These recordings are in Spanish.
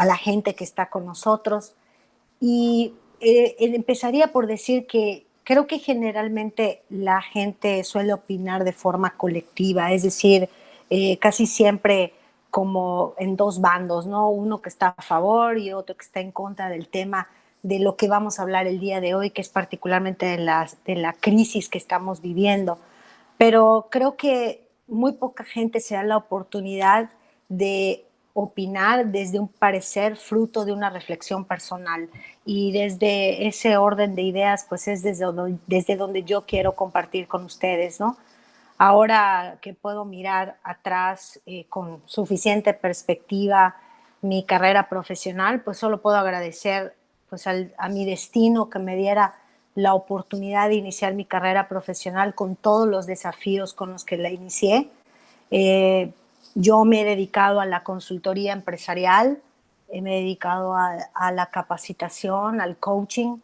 a la gente que está con nosotros. Y empezaría por decir que creo que generalmente la gente suele opinar de forma colectiva, es decir, casi siempre como en dos bandos, ¿no? Uno que está a favor y otro que está en contra del tema de lo que vamos a hablar el día de hoy, que es particularmente de la crisis que estamos viviendo. Pero creo que muy poca gente se da la oportunidad de opinar desde un parecer fruto de una reflexión personal. Y desde ese orden de ideas, pues es desde donde yo quiero compartir con ustedes, ¿no? Ahora que puedo mirar atrás con suficiente perspectiva mi carrera profesional, pues solo puedo agradecer pues a mi destino que me diera la oportunidad de iniciar mi carrera profesional con todos los desafíos con los que la inicié. Eh, yo me he dedicado a la consultoría empresarial, me he dedicado a la capacitación, al coaching,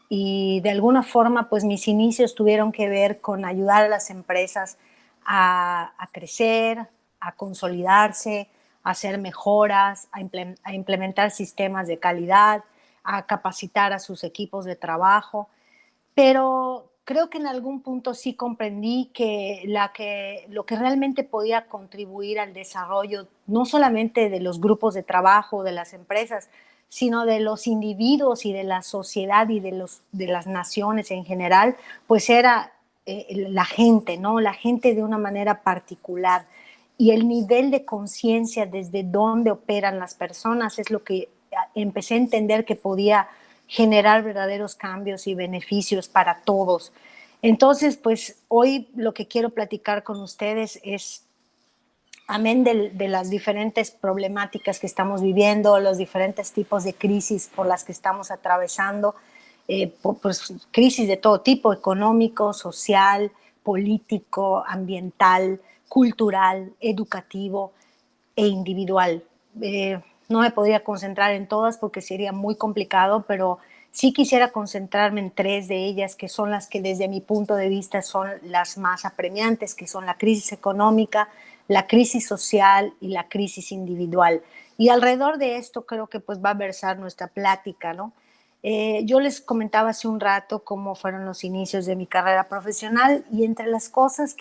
y de alguna forma pues mis inicios tuvieron que ver con ayudar a las empresas a crecer, a consolidarse, a hacer mejoras, a implementar sistemas de calidad, a capacitar a sus equipos de trabajo. Pero creo que en algún punto sí comprendí que lo que realmente podía contribuir al desarrollo, no solamente de los grupos de trabajo, de las empresas, sino de los individuos y de la sociedad y de las naciones en general, pues era la gente, ¿no? La gente de una manera particular. Y el nivel de conciencia desde donde operan las personas es lo que empecé a entender que podía generar verdaderos cambios y beneficios para todos. Entonces, pues hoy lo que quiero platicar con ustedes es, amén de las diferentes problemáticas que estamos viviendo, los diferentes tipos de crisis por las que estamos atravesando, pues, crisis de todo tipo, económico, social, político, ambiental, cultural, educativo e individual. No me podría concentrar en todas porque sería muy complicado, pero sí quisiera concentrarme en tres de ellas, que son las que desde mi punto de vista son las más apremiantes, que son la crisis económica, la crisis social y la crisis individual. Y alrededor de esto creo que pues va a versar nuestra plática, ¿no? Yo les comentaba hace un rato cómo fueron los inicios de mi carrera profesional y entre las cosas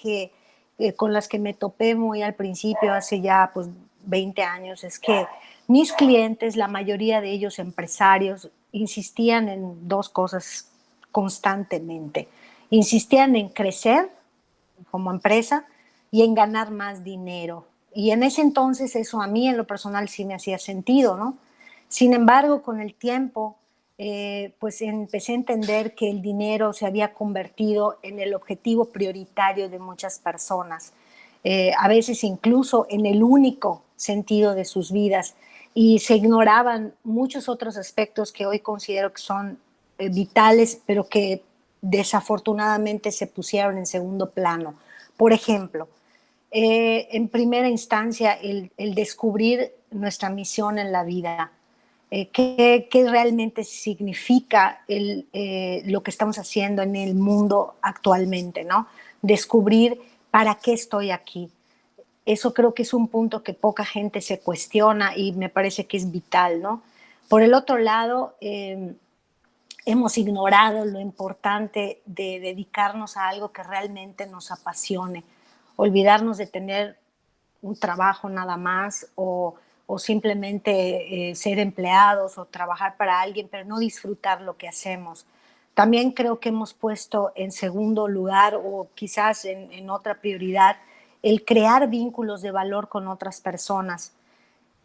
con las que me topé muy al principio, hace ya pues 20 años, es que mis clientes, la mayoría de ellos empresarios, insistían en dos cosas constantemente. Insistían en crecer como empresa y en ganar más dinero. Y en ese entonces eso a mí en lo personal sí me hacía sentido, ¿no? Sin embargo, con el tiempo, pues empecé a entender que el dinero se había convertido en el objetivo prioritario de muchas personas, a veces incluso en el único sentido de sus vidas, y se ignoraban muchos otros aspectos que hoy considero que son vitales, pero que desafortunadamente se pusieron en segundo plano. Por ejemplo, en primera instancia, el descubrir nuestra misión en la vida. ¿Qué realmente significa lo que estamos haciendo en el mundo actualmente, ¿no? Descubrir para qué estoy aquí. Eso creo que es un punto que poca gente se cuestiona y me parece que es vital, ¿no? Por el otro lado, hemos ignorado lo importante de dedicarnos a algo que realmente nos apasione, olvidarnos de tener un trabajo nada más o simplemente ser empleados o trabajar para alguien, pero no disfrutar lo que hacemos. También creo que hemos puesto en segundo lugar o quizás en otra prioridad el crear vínculos de valor con otras personas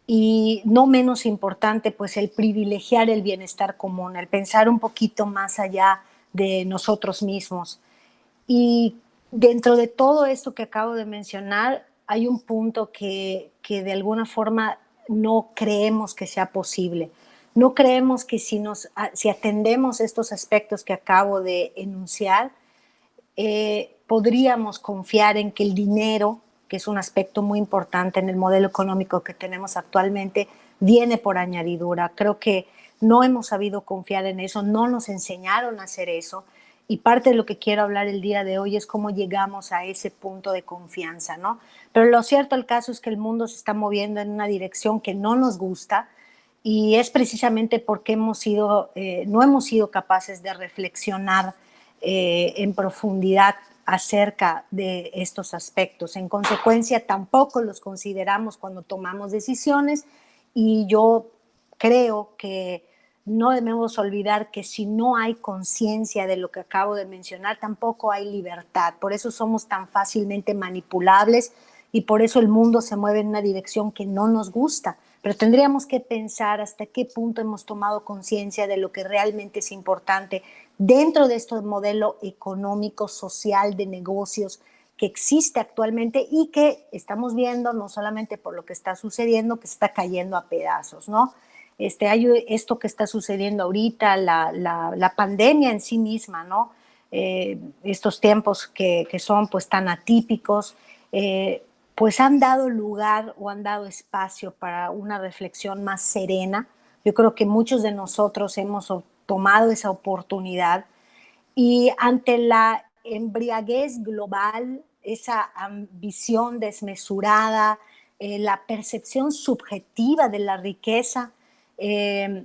y no menos importante, pues el privilegiar el bienestar común, el pensar un poquito más allá de nosotros mismos. Y dentro de todo esto que acabo de mencionar, hay un punto que de alguna forma no creemos que sea posible. No creemos que si atendemos estos aspectos que acabo de enunciar, podríamos confiar en que el dinero, que es un aspecto muy importante en el modelo económico que tenemos actualmente, viene por añadidura. Creo que no hemos sabido confiar en eso, no nos enseñaron a hacer eso. Y parte de lo que quiero hablar el día de hoy es cómo llegamos a ese punto de confianza, ¿no? Pero lo cierto el caso es que el mundo se está moviendo en una dirección que no nos gusta y es precisamente porque no hemos sido capaces de reflexionar en profundidad acerca de estos aspectos. En consecuencia, tampoco los consideramos cuando tomamos decisiones, y yo creo que no debemos olvidar que si no hay conciencia de lo que acabo de mencionar, tampoco hay libertad. Por eso somos tan fácilmente manipulables y por eso el mundo se mueve en una dirección que no nos gusta. Pero tendríamos que pensar hasta qué punto hemos tomado conciencia de lo que realmente es importante dentro de este modelo económico, social, de negocios que existe actualmente y que estamos viendo no solamente por lo que está sucediendo, que se está cayendo a pedazos, ¿no? Hay esto que está sucediendo ahorita, la pandemia en sí misma, ¿no? Estos tiempos que son pues tan atípicos, pues han dado lugar o han dado espacio para una reflexión más serena. Yo creo que muchos de nosotros hemos tomado esa oportunidad y ante la embriaguez global, esa ambición desmesurada, la percepción subjetiva de la riqueza, eh,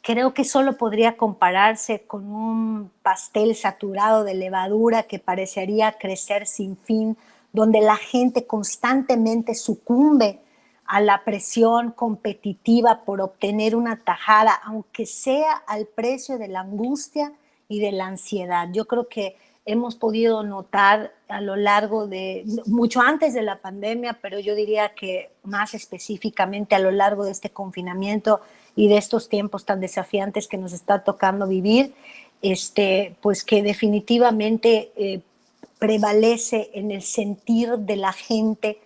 creo que solo podría compararse con un pastel saturado de levadura que parecería crecer sin fin, donde la gente constantemente sucumbe a la presión competitiva por obtener una tajada, aunque sea al precio de la angustia y de la ansiedad. Yo creo que hemos podido notar a lo largo de, mucho antes de la pandemia, pero yo diría que más específicamente a lo largo de este confinamiento y de estos tiempos tan desafiantes que nos está tocando vivir, pues que definitivamente prevalece en el sentir de la gente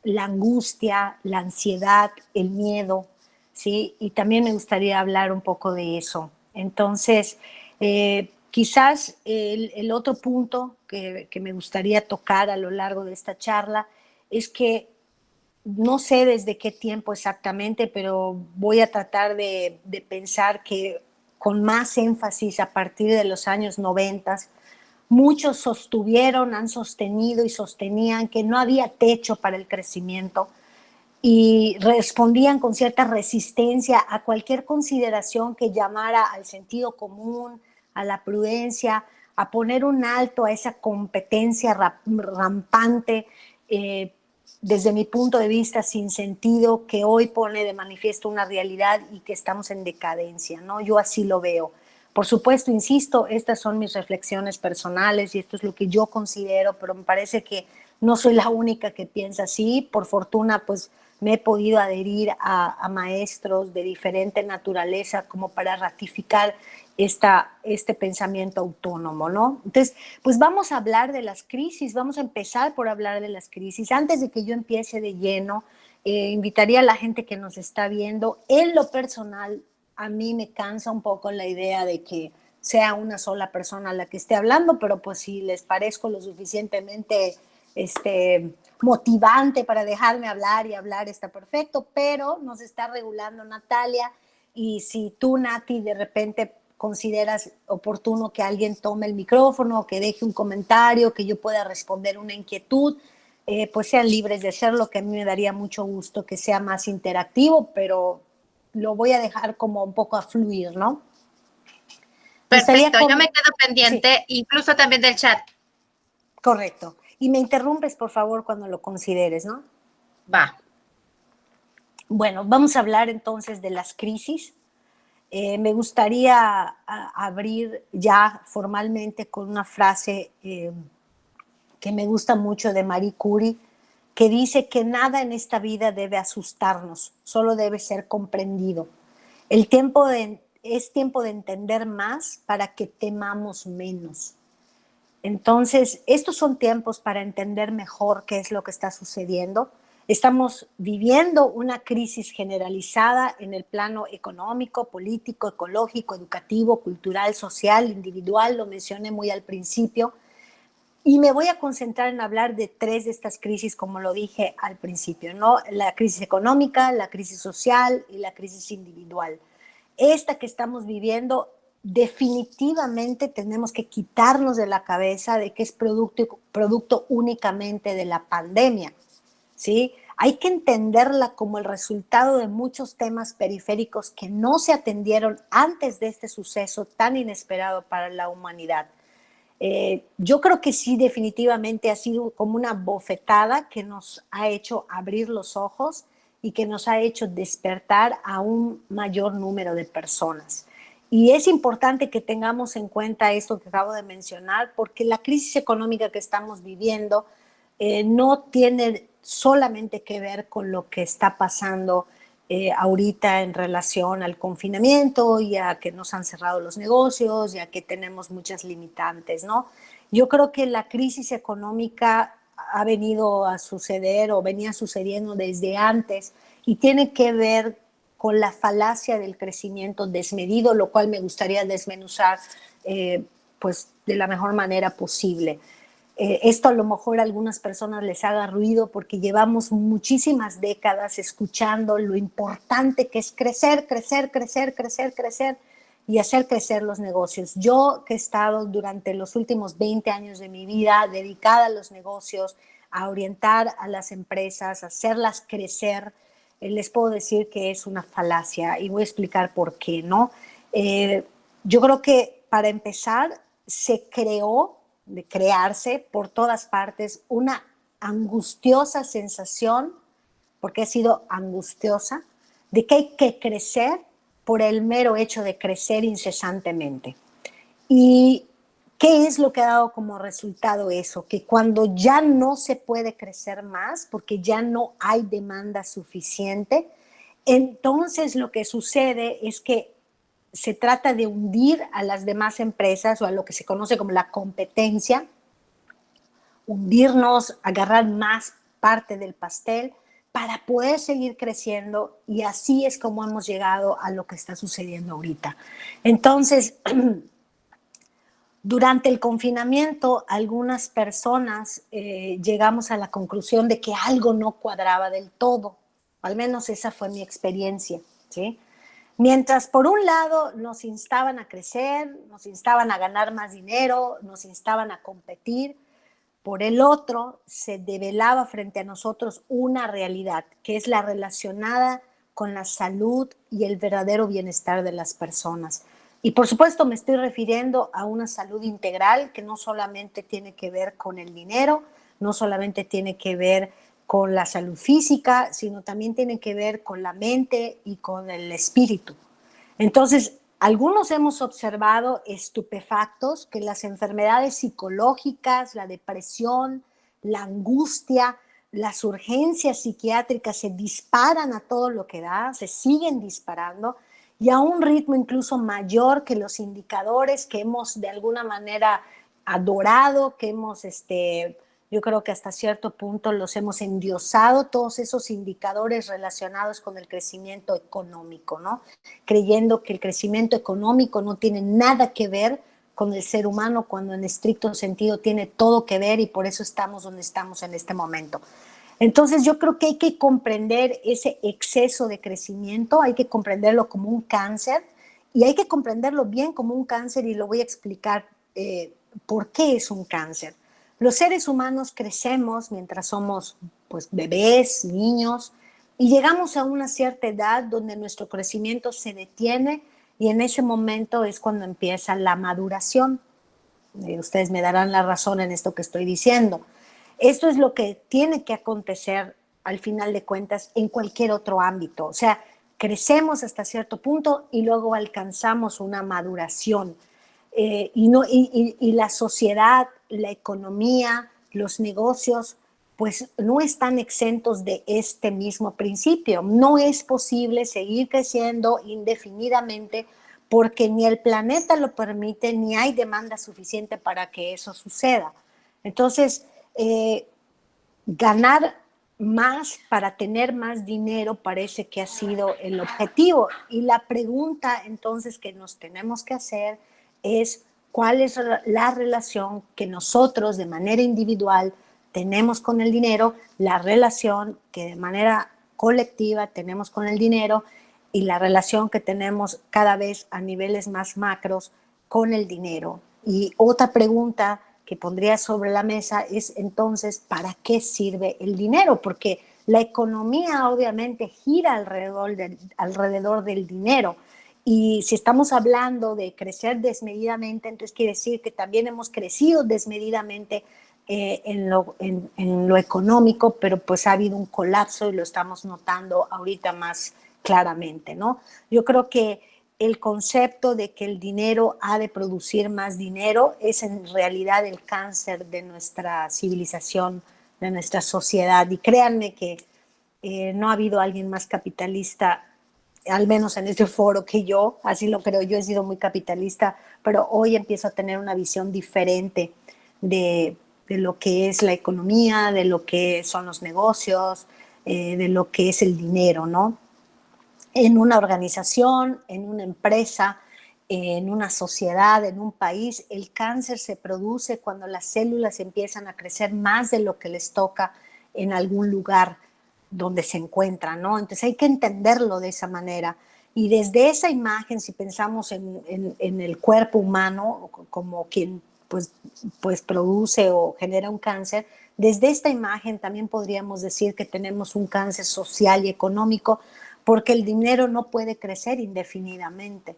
la angustia, la ansiedad, el miedo, ¿sí? Y también me gustaría hablar un poco de eso. Entonces, quizás el otro punto que me gustaría tocar a lo largo de esta charla es que no sé desde qué tiempo exactamente, pero voy a tratar de pensar que con más énfasis a partir de los años 90, muchos sostuvieron, han sostenido y sostenían que no había techo para el crecimiento y respondían con cierta resistencia a cualquier consideración que llamara al sentido común, a la prudencia, a poner un alto a esa competencia rampante, desde mi punto de vista sin sentido, que hoy pone de manifiesto una realidad y que estamos en decadencia, ¿no? Yo así lo veo. Por supuesto, insisto, estas son mis reflexiones personales y esto es lo que yo considero, pero me parece que no soy la única que piensa así. Por fortuna, pues me he podido adherir a maestros de diferente naturaleza como para ratificar este pensamiento autónomo, ¿no? Entonces, pues vamos a hablar de las crisis, vamos a empezar por hablar de las crisis. Antes de que yo empiece de lleno, invitaría a la gente que nos está viendo, en lo personal, a mí me cansa un poco la idea de que sea una sola persona la que esté hablando, pero pues si les parezco lo suficientemente motivante para dejarme hablar y hablar, está perfecto, pero nos está regulando Natalia, y si tú, Nati, de repente consideras oportuno que alguien tome el micrófono, que deje un comentario, que yo pueda responder una inquietud, pues sean libres de hacerlo, que a mí me daría mucho gusto que sea más interactivo, pero lo voy a dejar como un poco a fluir, ¿no? Perfecto, yo me quedo Sí, pendiente, incluso también del chat. correcto. Y me interrumpes, por favor, cuando lo consideres, ¿no? Va. Bueno, vamos a hablar entonces de las crisis. Me gustaría abrir ya formalmente con una frase que me gusta mucho de Marie Curie, que dice que nada en esta vida debe asustarnos, solo debe ser comprendido. Es tiempo de entender más para que temamos menos. Entonces, estos son tiempos para entender mejor qué es lo que está sucediendo. Estamos viviendo una crisis generalizada en el plano económico, político, ecológico, educativo, cultural, social, individual, lo mencioné muy al principio. Y me voy a concentrar en hablar de tres de estas crisis, como lo dije al principio, ¿no? La crisis económica, la crisis social y la crisis individual. Esta que estamos viviendo, definitivamente tenemos que quitarnos de la cabeza de que es producto únicamente de la pandemia, ¿sí? hay que entenderla como el resultado de muchos temas periféricos que no se atendieron antes de este suceso tan inesperado para la humanidad. Yo creo que sí, definitivamente ha sido como una bofetada que nos ha hecho abrir los ojos y que nos ha hecho despertar a un mayor número de personas. Y es importante que tengamos en cuenta esto que acabo de mencionar, porque la crisis económica que estamos viviendo no tiene solamente que ver con lo que está pasando ahorita en relación al confinamiento, ya que nos han cerrado los negocios, ya que tenemos muchas limitantes, ¿no? Yo creo que la crisis económica ha venido a suceder o venía sucediendo desde antes y tiene que ver con la falacia del crecimiento desmedido, lo cual me gustaría desmenuzar pues de la mejor manera posible. Esto a lo mejor a algunas personas les haga ruido porque llevamos muchísimas décadas escuchando lo importante que es crecer, crecer, crecer, crecer, crecer y hacer crecer los negocios. Yo que he estado durante los últimos 20 años de mi vida dedicada a los negocios, a orientar a las empresas, a hacerlas crecer, les puedo decir que es una falacia y voy a explicar por qué, ¿no? Yo creo que para empezar se creó de crearse por todas partes una angustiosa sensación, porque ha sido angustiosa, de que hay que crecer por el mero hecho de crecer incesantemente. ¿Y qué es lo que ha dado como resultado eso? Que cuando ya no se puede crecer más, porque ya no hay demanda suficiente, entonces lo que sucede es que se trata de hundir a las demás empresas o a lo que se conoce como la competencia, hundirnos, agarrar más parte del pastel para poder seguir creciendo y así es como hemos llegado a lo que está sucediendo ahorita. Entonces, durante el confinamiento, algunas personas llegamos a la conclusión de que algo no cuadraba del todo, al menos esa fue mi experiencia, ¿sí? Mientras por un lado nos instaban a crecer, nos instaban a ganar más dinero, nos instaban a competir, por el otro se develaba frente a nosotros una realidad que es la relacionada con la salud y el verdadero bienestar de las personas. Y por supuesto me estoy refiriendo a una salud integral que no solamente tiene que ver con el dinero, no solamente tiene que ver con la salud física, sino también tiene que ver con la mente y con el espíritu. Entonces, algunos hemos observado estupefactos que las enfermedades psicológicas, la depresión, la angustia, las urgencias psiquiátricas se disparan a todo lo que da, se siguen disparando y a un ritmo incluso mayor que los indicadores que hemos de alguna manera adorado, que hemos yo creo que hasta cierto punto los hemos endiosado, todos esos indicadores relacionados con el crecimiento económico, ¿no? Creyendo que el crecimiento económico no tiene nada que ver con el ser humano, cuando en estricto sentido tiene todo que ver y por eso estamos donde estamos en este momento. Entonces yo creo que hay que comprender ese exceso de crecimiento, hay que comprenderlo como un cáncer y hay que comprenderlo bien como un cáncer y lo voy a explicar por qué es un cáncer. Los seres humanos crecemos mientras somos pues, bebés, niños, y llegamos a una cierta edad donde nuestro crecimiento se detiene y en ese momento es cuando empieza la maduración. Ustedes me darán la razón en esto que estoy diciendo. Esto es lo que tiene que acontecer al final de cuentas en cualquier otro ámbito. O sea, crecemos hasta cierto punto y luego alcanzamos una maduración. Y la sociedad, la economía, los negocios, pues no están exentos de este mismo principio. No es posible seguir creciendo indefinidamente porque ni el planeta lo permite, ni hay demanda suficiente para que eso suceda. Entonces, ganar más para tener más dinero parece que ha sido el objetivo. Y la pregunta entonces que nos tenemos que hacer es cuál es la relación que nosotros de manera individual tenemos con el dinero, la relación que de manera colectiva tenemos con el dinero y la relación que tenemos cada vez a niveles más macros con el dinero. Y otra pregunta que pondría sobre la mesa es entonces, ¿para qué sirve el dinero? Porque La economía obviamente gira alrededor del dinero. Y si estamos hablando de crecer desmedidamente, entonces quiere decir que también hemos crecido desmedidamente en lo económico, pero pues ha habido un colapso y lo estamos notando ahorita más claramente, ¿no? Yo creo que el concepto de que el dinero ha de producir más dinero es en realidad el cáncer de nuestra civilización, de nuestra sociedad. Y créanme que no ha habido alguien más capitalista, al menos en este foro, que yo, así lo creo. Yo he sido muy capitalista, pero hoy empiezo a tener una visión diferente de lo que es la economía, de lo que son los negocios, de lo que es el dinero, ¿no? En una organización, en una empresa, en una sociedad, en un país, el cáncer se produce cuando las células empiezan a crecer más de lo que les toca en algún lugar donde se encuentran, ¿no? Entonces hay que entenderlo de esa manera. Y desde esa imagen, si pensamos en el cuerpo humano como quien pues produce o genera un cáncer, desde esta imagen también podríamos decir que tenemos un cáncer social y económico, porque el dinero no puede crecer indefinidamente.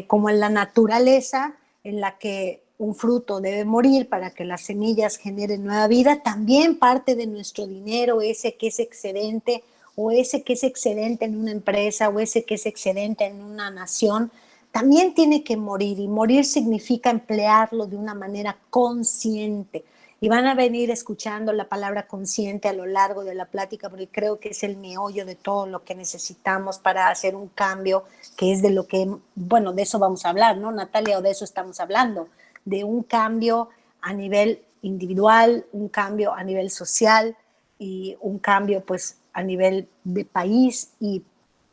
Como en la naturaleza, en la que un fruto debe morir para que las semillas generen nueva vida, también parte de nuestro dinero, ese que es excedente, o ese que es excedente en una empresa, o ese que es excedente en una nación, también tiene que morir, y morir significa emplearlo de una manera consciente. Y van a venir escuchando la palabra consciente a lo largo de la plática, porque creo que es el meollo de todo lo que necesitamos para hacer un cambio, que es de lo que, bueno, de eso vamos a hablar, ¿no, Natalia? O de eso estamos hablando, de un cambio a nivel individual, un cambio a nivel social y un cambio pues a nivel de país y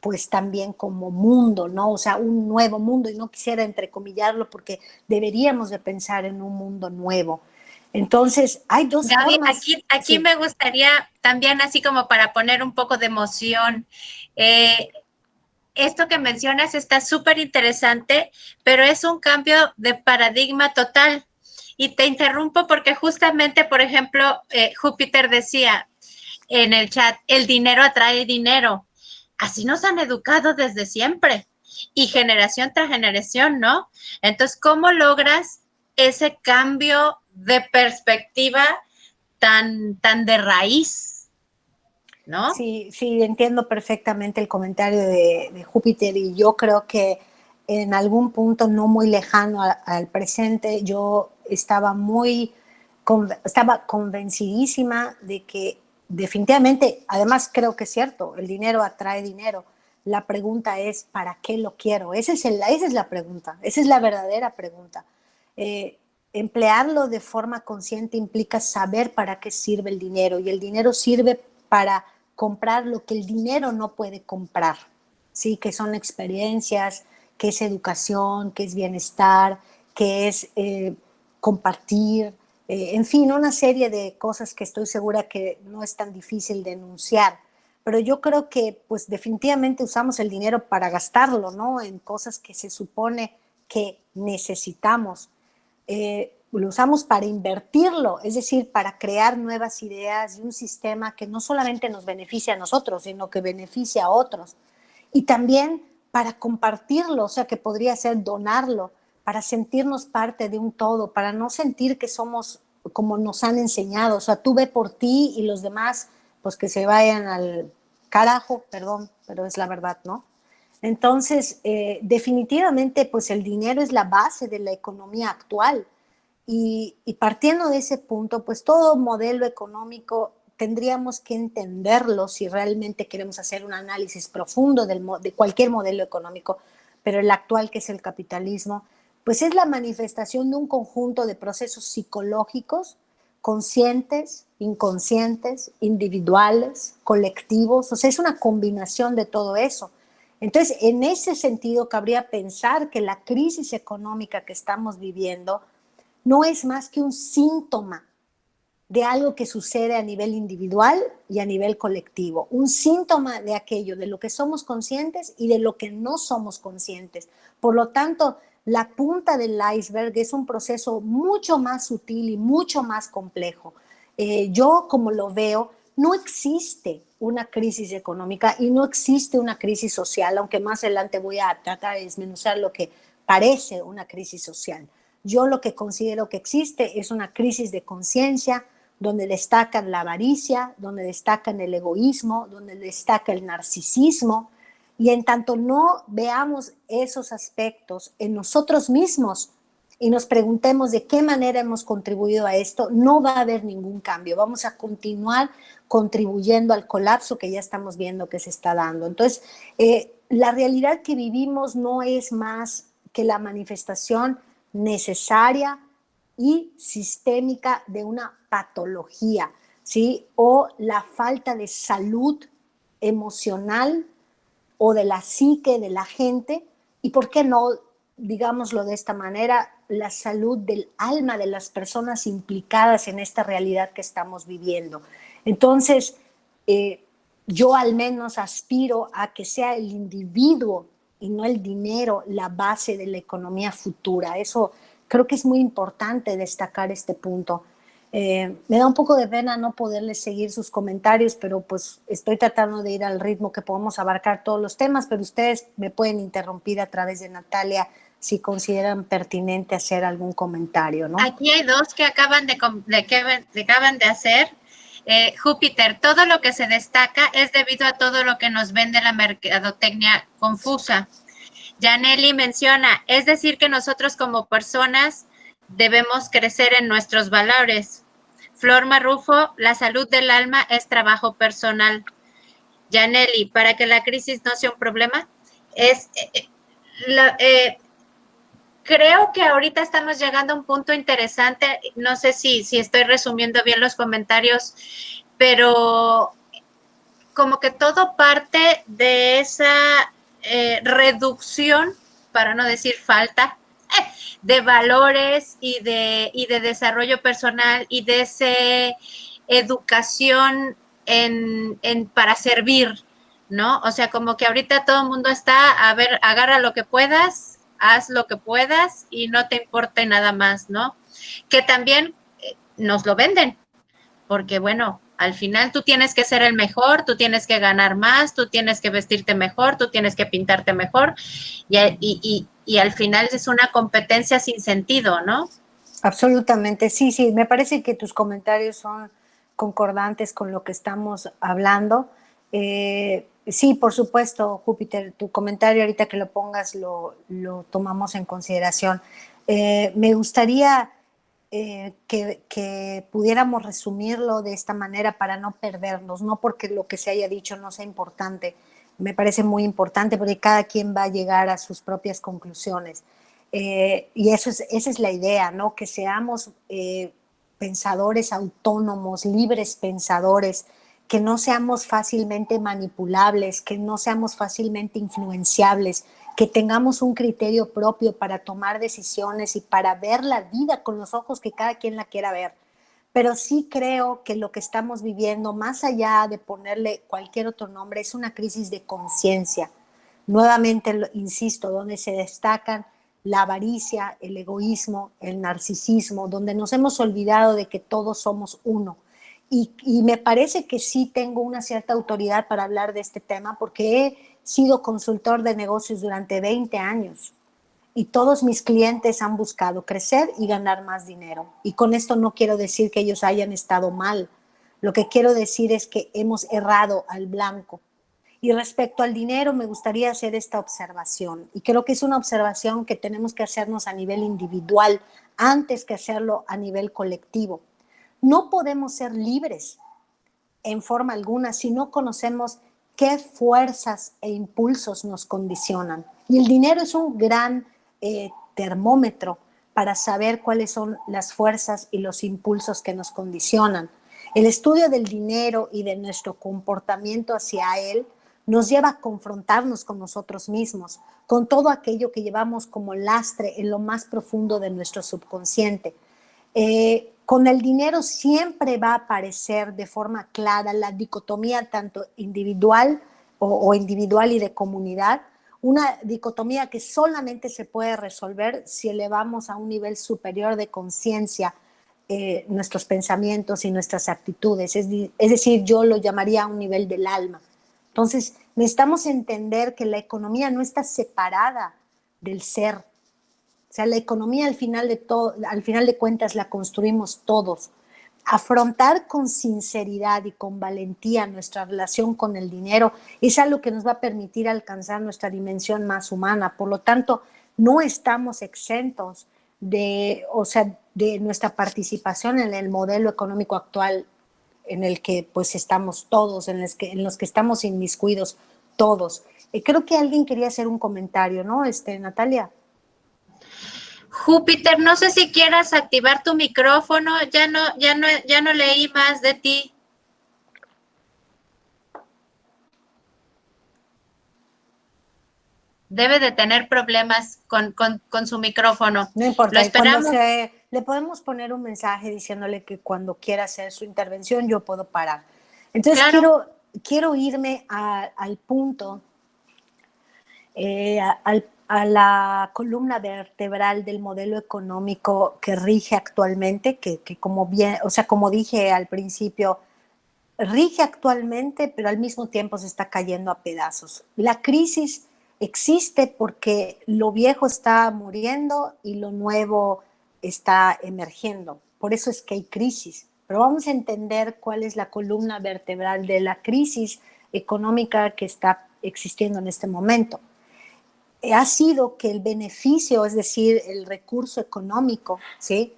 pues también como mundo, ¿no? O sea, un nuevo mundo, y no quisiera entrecomillarlo porque deberíamos de pensar en un mundo nuevo. Entonces, hay dos Gaby, formas. aquí Sí. me gustaría también, así como para poner un poco de emoción, esto que mencionas está súper interesante, pero es un cambio de paradigma total. Y te interrumpo porque justamente, por ejemplo, Júpiter decía en el chat, el dinero atrae dinero. Así nos han educado desde siempre y generación tras generación, ¿no? Entonces, ¿cómo logras ese cambio de perspectiva tan de raíz, ¿no? Sí, sí, entiendo perfectamente el comentario de Júpiter, y yo creo que en algún punto no muy lejano al presente yo estaba convencidísima de que definitivamente, además creo que es cierto, el dinero atrae dinero. La pregunta es, ¿para qué lo quiero? Esa es la pregunta, esa es la verdadera pregunta. Eh, Emplearlo de forma consciente implica saber para qué sirve el dinero, y el dinero sirve para comprar lo que el dinero no puede comprar, ¿sí? Que son experiencias, que es educación, que es bienestar, que es compartir, en fin, una serie de cosas que estoy segura que no es tan difícil de enunciar. Pero yo creo que pues definitivamente usamos el dinero para gastarlo, ¿no? En cosas que se supone que necesitamos. Lo usamos para invertirlo, es decir, para crear nuevas ideas y un sistema que no solamente nos beneficia a nosotros, sino que beneficia a otros. Y también para compartirlo, o sea, que podría ser donarlo, para sentirnos parte de un todo, para no sentir que somos como nos han enseñado, o sea, tú ve por ti y los demás, pues que se vayan al carajo, perdón, pero es la verdad, ¿no? Entonces, definitivamente, pues el dinero es la base de la economía actual. Y partiendo de ese punto, pues todo modelo económico tendríamos que entenderlo si realmente queremos hacer un análisis profundo de cualquier modelo económico, pero el actual, que es el capitalismo, pues es la manifestación de un conjunto de procesos psicológicos, conscientes, inconscientes, individuales, colectivos, o sea, es una combinación de todo eso. Entonces, en ese sentido, cabría pensar que la crisis económica que estamos viviendo no es más que un síntoma de algo que sucede a nivel individual y a nivel colectivo, un síntoma de aquello, de lo que somos conscientes y de lo que no somos conscientes. Por lo tanto, la punta del iceberg es un proceso mucho más sutil y mucho más complejo. Yo, como lo veo, no existe una crisis económica y no existe una crisis social, aunque más adelante voy a tratar de desmenuzar lo que parece una crisis social. Yo lo que considero que existe es una crisis de conciencia, donde destacan la avaricia, donde destacan el egoísmo, donde destaca el narcisismo, y en tanto no veamos esos aspectos en nosotros mismos y nos preguntemos de qué manera hemos contribuido a esto, no va a haber ningún cambio. Vamos a continuar contribuyendo al colapso que ya estamos viendo que se está dando. Entonces, la realidad que vivimos no es más que la manifestación necesaria y sistémica de una patología, ¿sí? O la falta de salud emocional o de la psique de la gente, y por qué no, digámoslo de esta manera, la salud del alma de las personas implicadas en esta realidad que estamos viviendo. Entonces, yo al menos aspiro a que sea el individuo y no el dinero la base de la economía futura. Eso creo que es muy importante destacar este punto. Me da un poco de pena no poderles seguir sus comentarios, pero pues estoy tratando de ir al ritmo que podamos abarcar todos los temas, pero ustedes me pueden interrumpir a través de Natalia si consideran pertinente hacer algún comentario, ¿no? Aquí hay dos que acaban de hacer. Júpiter, todo lo que se destaca es debido a todo lo que nos vende la mercadotecnia confusa. Janelli menciona, es decir, que nosotros como personas debemos crecer en nuestros valores. Flor Marrufo, la salud del alma es trabajo personal. Janelli, para que la crisis no sea un problema, creo que ahorita estamos llegando a un punto interesante. No sé si estoy resumiendo bien los comentarios, pero como que todo parte de esa reducción, para no decir falta, de valores y de desarrollo personal y de esa educación para servir, ¿no? O sea, como que ahorita todo el mundo está, a ver, agarra lo que puedas, haz lo que puedas y no te importe nada más, ¿no? Que también nos lo venden, porque bueno, al final tú tienes que ser el mejor, tú tienes que ganar más, tú tienes que vestirte mejor, tú tienes que pintarte mejor y al final es una competencia sin sentido, ¿no? Absolutamente, sí, sí, me parece que tus comentarios son concordantes con lo que estamos hablando. Sí, por supuesto, Júpiter, tu comentario ahorita que lo pongas lo tomamos en consideración. Me gustaría que pudiéramos resumirlo de esta manera para no perdernos, no porque lo que se haya dicho no sea importante, me parece muy importante porque cada quien va a llegar a sus propias conclusiones. Y esa es la idea, ¿no? Que seamos pensadores autónomos, libres pensadores, que no seamos fácilmente manipulables, que no seamos fácilmente influenciables, que tengamos un criterio propio para tomar decisiones y para ver la vida con los ojos que cada quien la quiera ver. Pero sí creo que lo que estamos viviendo, más allá de ponerle cualquier otro nombre, es una crisis de conciencia. Nuevamente, insisto, donde se destacan la avaricia, el egoísmo, el narcisismo, donde nos hemos olvidado de que todos somos uno. Y me parece que sí tengo una cierta autoridad para hablar de este tema porque he sido consultor de negocios durante 20 años y todos mis clientes han buscado crecer y ganar más dinero. Y con esto no quiero decir que ellos hayan estado mal. Lo que quiero decir es que hemos errado al blanco. Y respecto al dinero, me gustaría hacer esta observación. Y creo que es una observación que tenemos que hacernos a nivel individual antes que hacerlo a nivel colectivo. No podemos ser libres en forma alguna si no conocemos qué fuerzas e impulsos nos condicionan. Y el dinero es un gran termómetro para saber cuáles son las fuerzas y los impulsos que nos condicionan. El estudio del dinero y de nuestro comportamiento hacia él nos lleva a confrontarnos con nosotros mismos, con todo aquello que llevamos como lastre en lo más profundo de nuestro subconsciente. Con el dinero siempre va a aparecer de forma clara la dicotomía tanto individual o individual y de comunidad, una dicotomía que solamente se puede resolver si elevamos a un nivel superior de conciencia nuestros pensamientos y nuestras actitudes. Es decir, yo lo llamaría a un nivel del alma. Entonces, necesitamos entender que la economía no está separada del ser. O sea, la economía al final de cuentas la construimos todos. Afrontar con sinceridad y con valentía nuestra relación con el dinero es algo que nos va a permitir alcanzar nuestra dimensión más humana. Por lo tanto, no estamos exentos de nuestra participación en el modelo económico actual en el que pues estamos todos, en los que estamos inmiscuidos todos. Creo que alguien quería hacer un comentario, ¿no, Natalia? Júpiter, no sé si quieras activar tu micrófono, ya no leí más de ti. Debe de tener problemas con su micrófono. No importa, Lo esperamos. le podemos poner un mensaje diciéndole que cuando quiera hacer su intervención yo puedo parar. Entonces Claro. quiero irme al punto, a la columna vertebral del modelo económico que rige actualmente, que como bien, o sea, como dije al principio, rige actualmente, pero al mismo tiempo se está cayendo a pedazos. La crisis existe porque lo viejo está muriendo y lo nuevo está emergiendo. Por eso es que hay crisis. Pero vamos a entender cuál es la columna vertebral de la crisis económica que está existiendo en este momento. Ha sido que el beneficio, es decir, el recurso económico, ¿sí?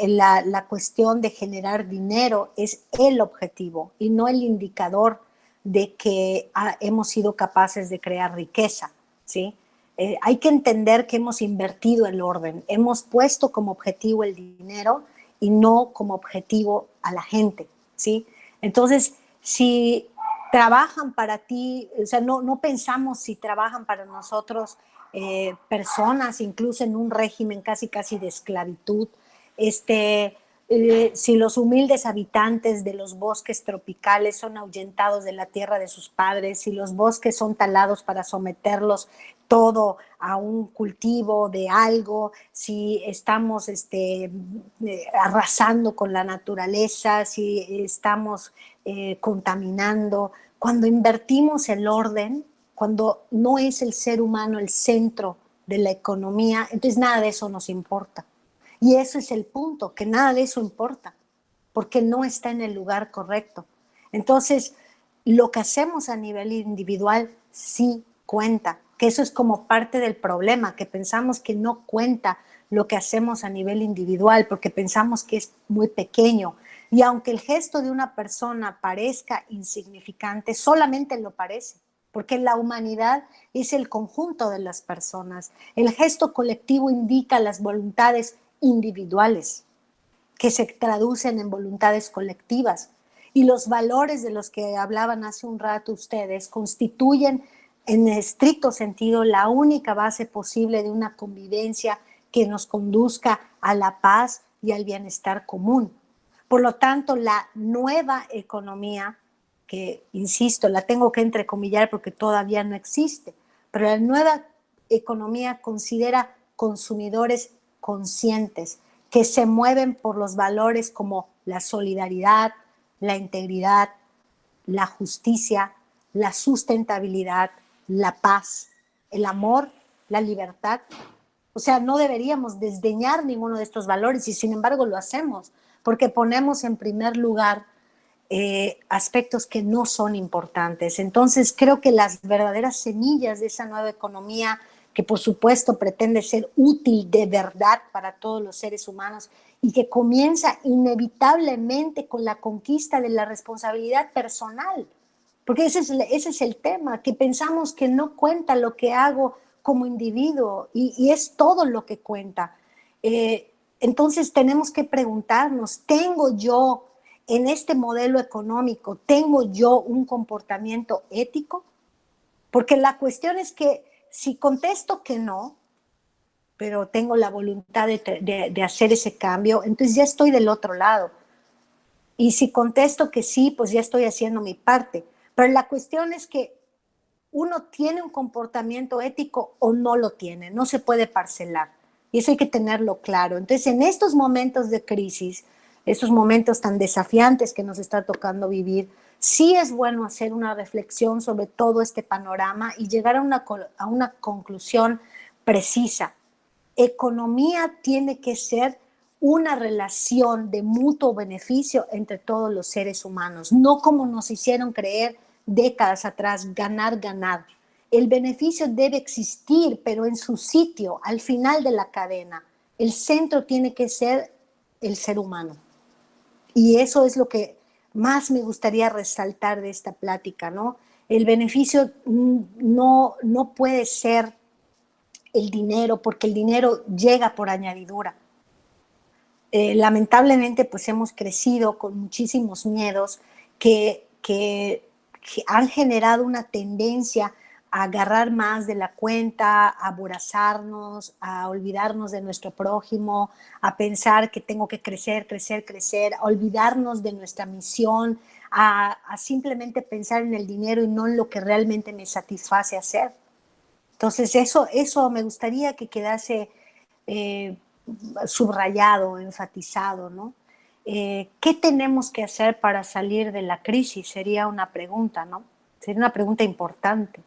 La cuestión de generar dinero es el objetivo y no el indicador de que hemos sido capaces de crear riqueza, ¿sí? Hay que entender que hemos invertido el orden, hemos puesto como objetivo el dinero y no como objetivo a la gente, ¿sí? Entonces, si trabajan para ti, o sea, no pensamos si trabajan para nosotros personas, incluso en un régimen casi de esclavitud, si los humildes habitantes de los bosques tropicales son ahuyentados de la tierra de sus padres, si los bosques son talados para someterlos todo a un cultivo de algo, si estamos arrasando con la naturaleza, si estamos contaminando, cuando invertimos el orden, cuando no es el ser humano el centro de la economía, entonces nada de eso nos importa. Y eso es el punto, que nada de eso importa, porque no está en el lugar correcto. Entonces, lo que hacemos a nivel individual sí cuenta, que eso es como parte del problema, que pensamos que no cuenta lo que hacemos a nivel individual, porque pensamos que es muy pequeño. Y aunque el gesto de una persona parezca insignificante, solamente lo parece, porque la humanidad es el conjunto de las personas. El gesto colectivo indica las voluntades individuales que se traducen en voluntades colectivas. Y los valores de los que hablaban hace un rato ustedes constituyen en estricto sentido la única base posible de una convivencia que nos conduzca a la paz y al bienestar común. Por lo tanto, la nueva economía, que insisto, la tengo que entrecomillar porque todavía no existe, pero la nueva economía considera consumidores conscientes que se mueven por los valores como la solidaridad, la integridad, la justicia, la sustentabilidad, la paz, el amor, la libertad. O sea, no deberíamos desdeñar ninguno de estos valores y sin embargo lo hacemos porque ponemos en primer lugar aspectos que no son importantes. Entonces creo que las verdaderas semillas de esa nueva economía, que por supuesto pretende ser útil de verdad para todos los seres humanos y que comienza inevitablemente con la conquista de la responsabilidad personal, porque ese es el tema, que pensamos que no cuenta lo que hago como individuo y es todo lo que cuenta. Entonces tenemos que preguntarnos, ¿tengo yo en este modelo económico, tengo yo un comportamiento ético? Porque la cuestión es que si contesto que no, pero tengo la voluntad de hacer ese cambio, entonces ya estoy del otro lado. Y si contesto que sí, pues ya estoy haciendo mi parte. Pero la cuestión es que uno tiene un comportamiento ético o no lo tiene, no se puede parcelar. Y eso hay que tenerlo claro. Entonces, en estos momentos de crisis, estos momentos tan desafiantes que nos está tocando vivir, sí es bueno hacer una reflexión sobre todo este panorama y llegar a una conclusión precisa. Economía tiene que ser una relación de mutuo beneficio entre todos los seres humanos, no como nos hicieron creer décadas atrás, ganar, ganar. El beneficio debe existir, pero en su sitio, al final de la cadena. El centro tiene que ser el ser humano. Y eso es lo que más me gustaría resaltar de esta plática, ¿no? El beneficio no puede ser el dinero, porque el dinero llega por añadidura. Lamentablemente, pues hemos crecido con muchísimos miedos que han generado una tendencia a agarrar más de la cuenta, a aborazarnos, a olvidarnos de nuestro prójimo, a pensar que tengo que crecer, crecer, crecer, a olvidarnos de nuestra misión, a simplemente pensar en el dinero y no en lo que realmente me satisface hacer. Entonces, eso me gustaría que quedase subrayado, enfatizado, ¿no? ¿Qué tenemos que hacer para salir de la crisis? Sería una pregunta, ¿no? Sería una pregunta importante.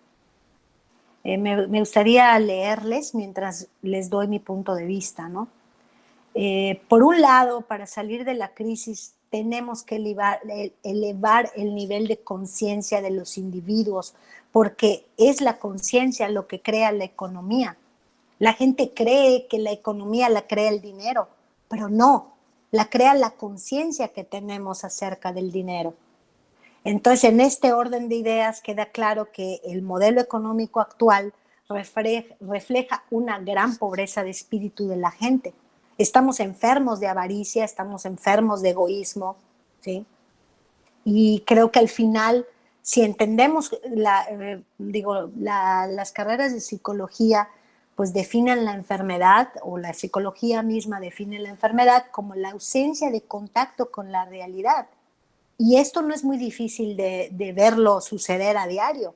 Me gustaría leerles mientras les doy mi punto de vista, ¿no? Por un lado, para salir de la crisis tenemos que elevar el nivel de conciencia de los individuos, porque es la conciencia lo que crea la economía. La gente cree que la economía la crea el dinero, pero no, la crea la conciencia que tenemos acerca del dinero. Entonces, en este orden de ideas queda claro que el modelo económico actual refleja una gran pobreza de espíritu de la gente. Estamos enfermos de avaricia, estamos enfermos de egoísmo, ¿sí? Y creo que al final, si entendemos, las carreras de psicología, pues definen la enfermedad, o la psicología misma define la enfermedad como la ausencia de contacto con la realidad. Y esto no es muy difícil de verlo suceder a diario.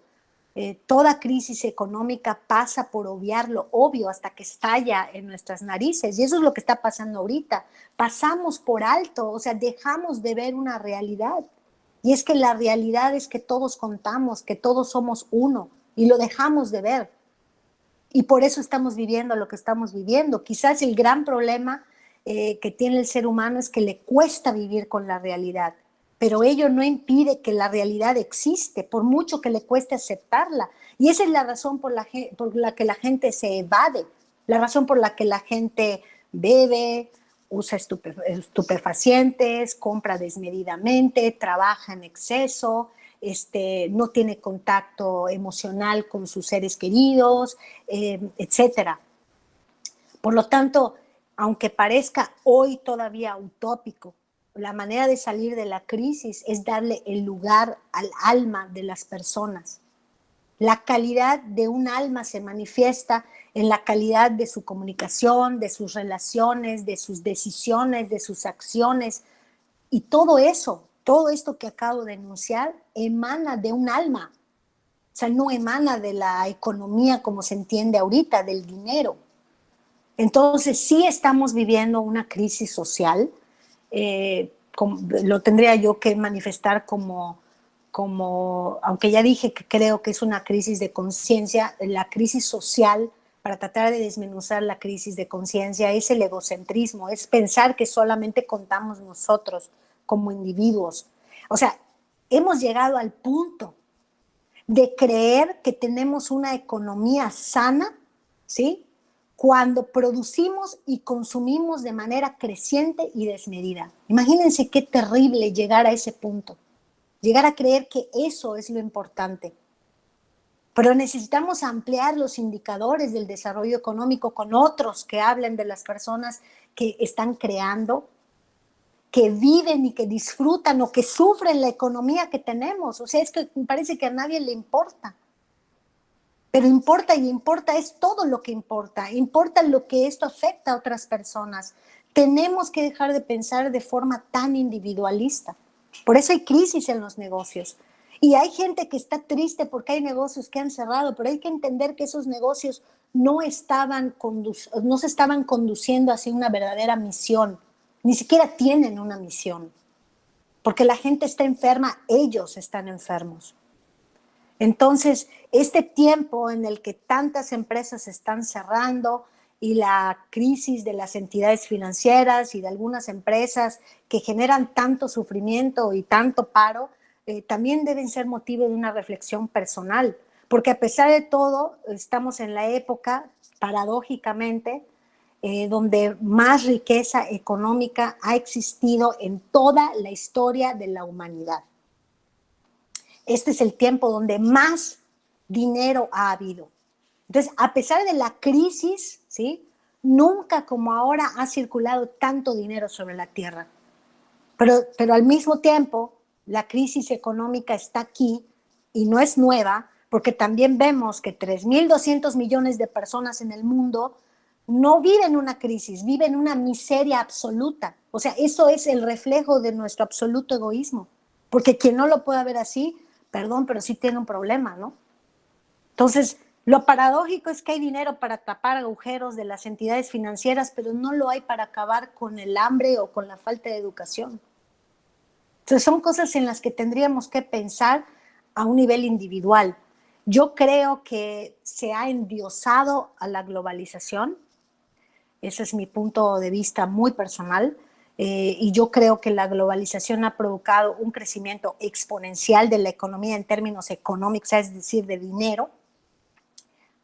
Toda crisis económica pasa por obviar lo obvio hasta que estalla en nuestras narices. Y eso es lo que está pasando ahorita. Pasamos por alto, o sea, dejamos de ver una realidad. Y es que la realidad es que todos contamos, que todos somos uno, y lo dejamos de ver. Y por eso estamos viviendo lo que estamos viviendo. Quizás el gran problema que tiene el ser humano es que le cuesta vivir con la realidad, pero ello no impide que la realidad existe, por mucho que le cueste aceptarla. Y esa es la razón por la que la gente se evade, la razón por la que la gente bebe, usa estupefacientes, compra desmedidamente, trabaja en exceso, no tiene contacto emocional con sus seres queridos, etcétera. Por lo tanto, aunque parezca hoy todavía utópico, la manera de salir de la crisis es darle el lugar al alma de las personas. La calidad de un alma se manifiesta en la calidad de su comunicación, de sus relaciones, de sus decisiones, de sus acciones. Y todo eso, todo esto que acabo de enunciar, emana de un alma. O sea, no emana de la economía como se entiende ahorita, del dinero. Entonces, sí estamos viviendo una crisis social. Lo tendría yo que manifestar como, aunque ya dije que creo que es una crisis de conciencia, la crisis social, para tratar de desmenuzar la crisis de conciencia, es el egocentrismo, es pensar que solamente contamos nosotros como individuos. O sea, hemos llegado al punto de creer que tenemos una economía sana, ¿sí?, cuando producimos y consumimos de manera creciente y desmedida. Imagínense qué terrible llegar a ese punto, llegar a creer que eso es lo importante. Pero necesitamos ampliar los indicadores del desarrollo económico con otros que hablen de las personas que están creando, que viven y que disfrutan o que sufren la economía que tenemos. O sea, es que me parece que a nadie le importa. Pero importa, y importa es todo lo que importa. Importa lo que esto afecta a otras personas. Tenemos que dejar de pensar de forma tan individualista. Por eso hay crisis en los negocios. Y hay gente que está triste porque hay negocios que han cerrado, pero hay que entender que esos negocios no se estaban conduciendo hacia una verdadera misión, ni siquiera tienen una misión, porque la gente está enferma, ellos están enfermos. Entonces, este tiempo en el que tantas empresas están cerrando y la crisis de las entidades financieras y de algunas empresas que generan tanto sufrimiento y tanto paro, también deben ser motivo de una reflexión personal, porque a pesar de todo, estamos en la época, paradójicamente, donde más riqueza económica ha existido en toda la historia de la humanidad. Este es el tiempo donde más dinero ha habido. Entonces, a pesar de la crisis, ¿sí?, nunca como ahora ha circulado tanto dinero sobre la tierra. Pero al mismo tiempo, la crisis económica está aquí y no es nueva, porque también vemos que 3.200 millones de personas en el mundo no viven una crisis, viven una miseria absoluta. O sea, eso es el reflejo de nuestro absoluto egoísmo. Porque quien no lo pueda ver así, perdón, pero sí tiene un problema, ¿no? Entonces, lo paradójico es que hay dinero para tapar agujeros de las entidades financieras, pero no lo hay para acabar con el hambre o con la falta de educación. Entonces, son cosas en las que tendríamos que pensar a un nivel individual. Yo creo que se ha endiosado a la globalización. Ese es mi punto de vista muy personal. Y yo creo que la globalización ha provocado un crecimiento exponencial de la economía en términos económicos, es decir, de dinero,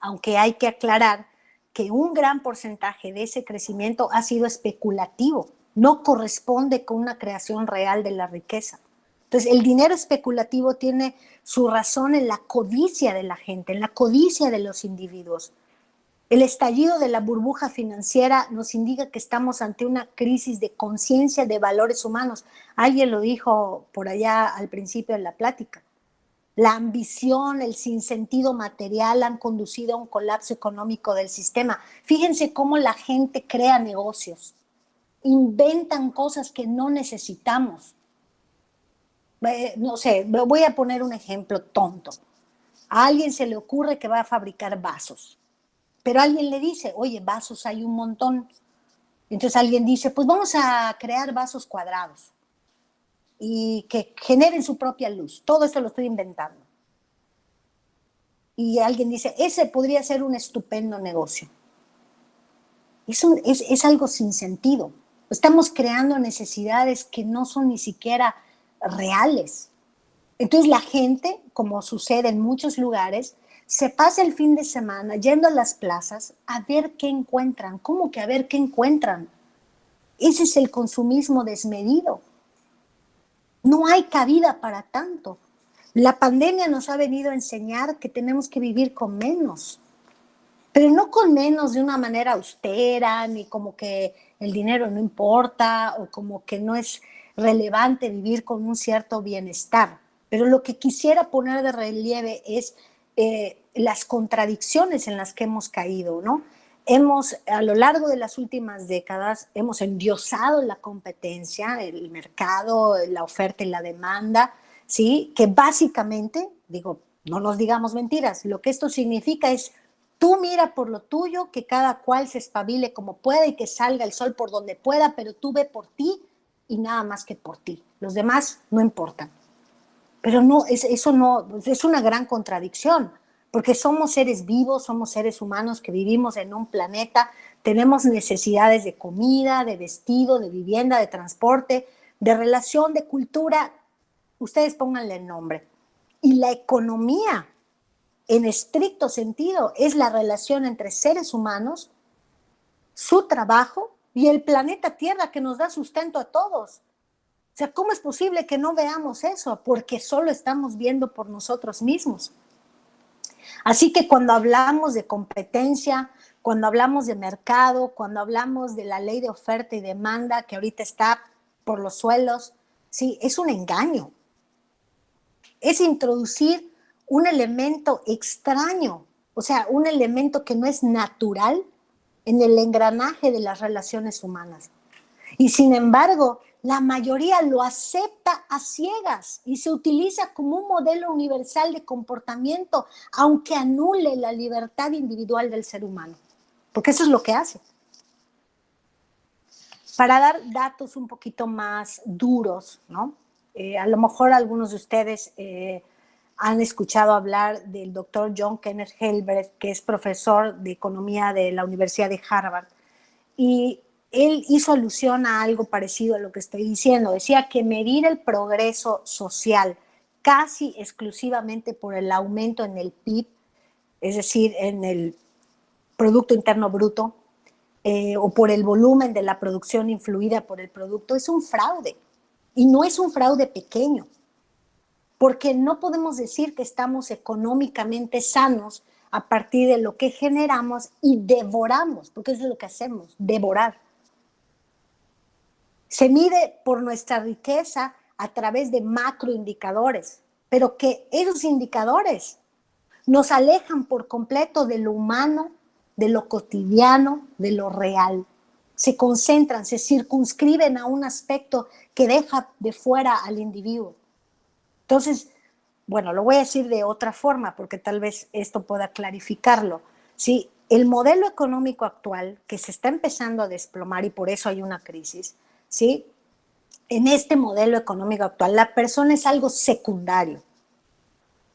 aunque hay que aclarar que un gran porcentaje de ese crecimiento ha sido especulativo, no corresponde con una creación real de la riqueza. Entonces, el dinero especulativo tiene su razón en la codicia de la gente, en la codicia de los individuos. El estallido de la burbuja financiera nos indica que estamos ante una crisis de conciencia de valores humanos. Alguien lo dijo por allá al principio de la plática. La ambición, el sinsentido material han conducido a un colapso económico del sistema. Fíjense cómo la gente crea negocios, inventan cosas que no necesitamos. No sé, voy a poner un ejemplo tonto. A alguien se le ocurre que va a fabricar vasos, pero alguien le dice, oye, vasos hay un montón. Entonces alguien dice, pues vamos a crear vasos cuadrados y que generen su propia luz. Todo esto lo estoy inventando. Y alguien dice, ese podría ser un estupendo negocio. Es algo sin sentido. Estamos creando necesidades que no son ni siquiera reales. Entonces la gente, como sucede en muchos lugares, se pasa el fin de semana yendo a las plazas a ver qué encuentran. ¿Cómo que a ver qué encuentran? Ese es el consumismo desmedido. No hay cabida para tanto. La pandemia nos ha venido a enseñar que tenemos que vivir con menos, pero no con menos de una manera austera, ni como que el dinero no importa o como que no es relevante vivir con un cierto bienestar. Pero lo que quisiera poner de relieve es las contradicciones en las que hemos caído, ¿no? A lo largo de las últimas décadas, hemos endiosado la competencia, el mercado, la oferta y la demanda, ¿sí? Que básicamente, digo, no nos digamos mentiras, lo que esto significa es tú mira por lo tuyo, que cada cual se espabile como pueda y que salga el sol por donde pueda, pero tú ve por ti y nada más que por ti. Los demás no importan. Pero no, eso no, es una gran contradicción, porque somos seres vivos, somos seres humanos que vivimos en un planeta, tenemos necesidades de comida, de vestido, de vivienda, de transporte, de relación, de cultura. Ustedes pónganle el nombre. Y la economía, en estricto sentido, es la relación entre seres humanos, su trabajo y el planeta Tierra que nos da sustento a todos. O sea, ¿cómo es posible que no veamos eso? Porque solo estamos viendo por nosotros mismos. Así que cuando hablamos de competencia, cuando hablamos de mercado, cuando hablamos de la ley de oferta y demanda que ahorita está por los suelos, sí, es un engaño. Es introducir un elemento extraño, o sea, un elemento que no es natural en el engranaje de las relaciones humanas. Y sin embargo, la mayoría lo acepta a ciegas y se utiliza como un modelo universal de comportamiento, aunque anule la libertad individual del ser humano, porque eso es lo que hace. Para dar datos un poquito más duros, ¿no? A lo mejor algunos de ustedes han escuchado hablar del doctor John Kenneth Galbraith, que es profesor de economía de la Universidad de Harvard, y él hizo alusión a algo parecido a lo que estoy diciendo. Decía que medir el progreso social casi exclusivamente por el aumento en el PIB, es decir, en el Producto Interno Bruto, o por el volumen de la producción influida por el producto, es un fraude. Y no es un fraude pequeño, porque no podemos decir que estamos económicamente sanos a partir de lo que generamos y devoramos, porque eso es lo que hacemos, devorar. Se mide por nuestra riqueza a través de macroindicadores, pero que esos indicadores nos alejan por completo de lo humano, de lo cotidiano, de lo real. Se concentran, se circunscriben a un aspecto que deja de fuera al individuo. Entonces, bueno, lo voy a decir de otra forma porque tal vez esto pueda clarificarlo. ¿Sí? El modelo económico actual, que se está empezando a desplomar y por eso hay una crisis, ¿sí? En este modelo económico actual, la persona es algo secundario.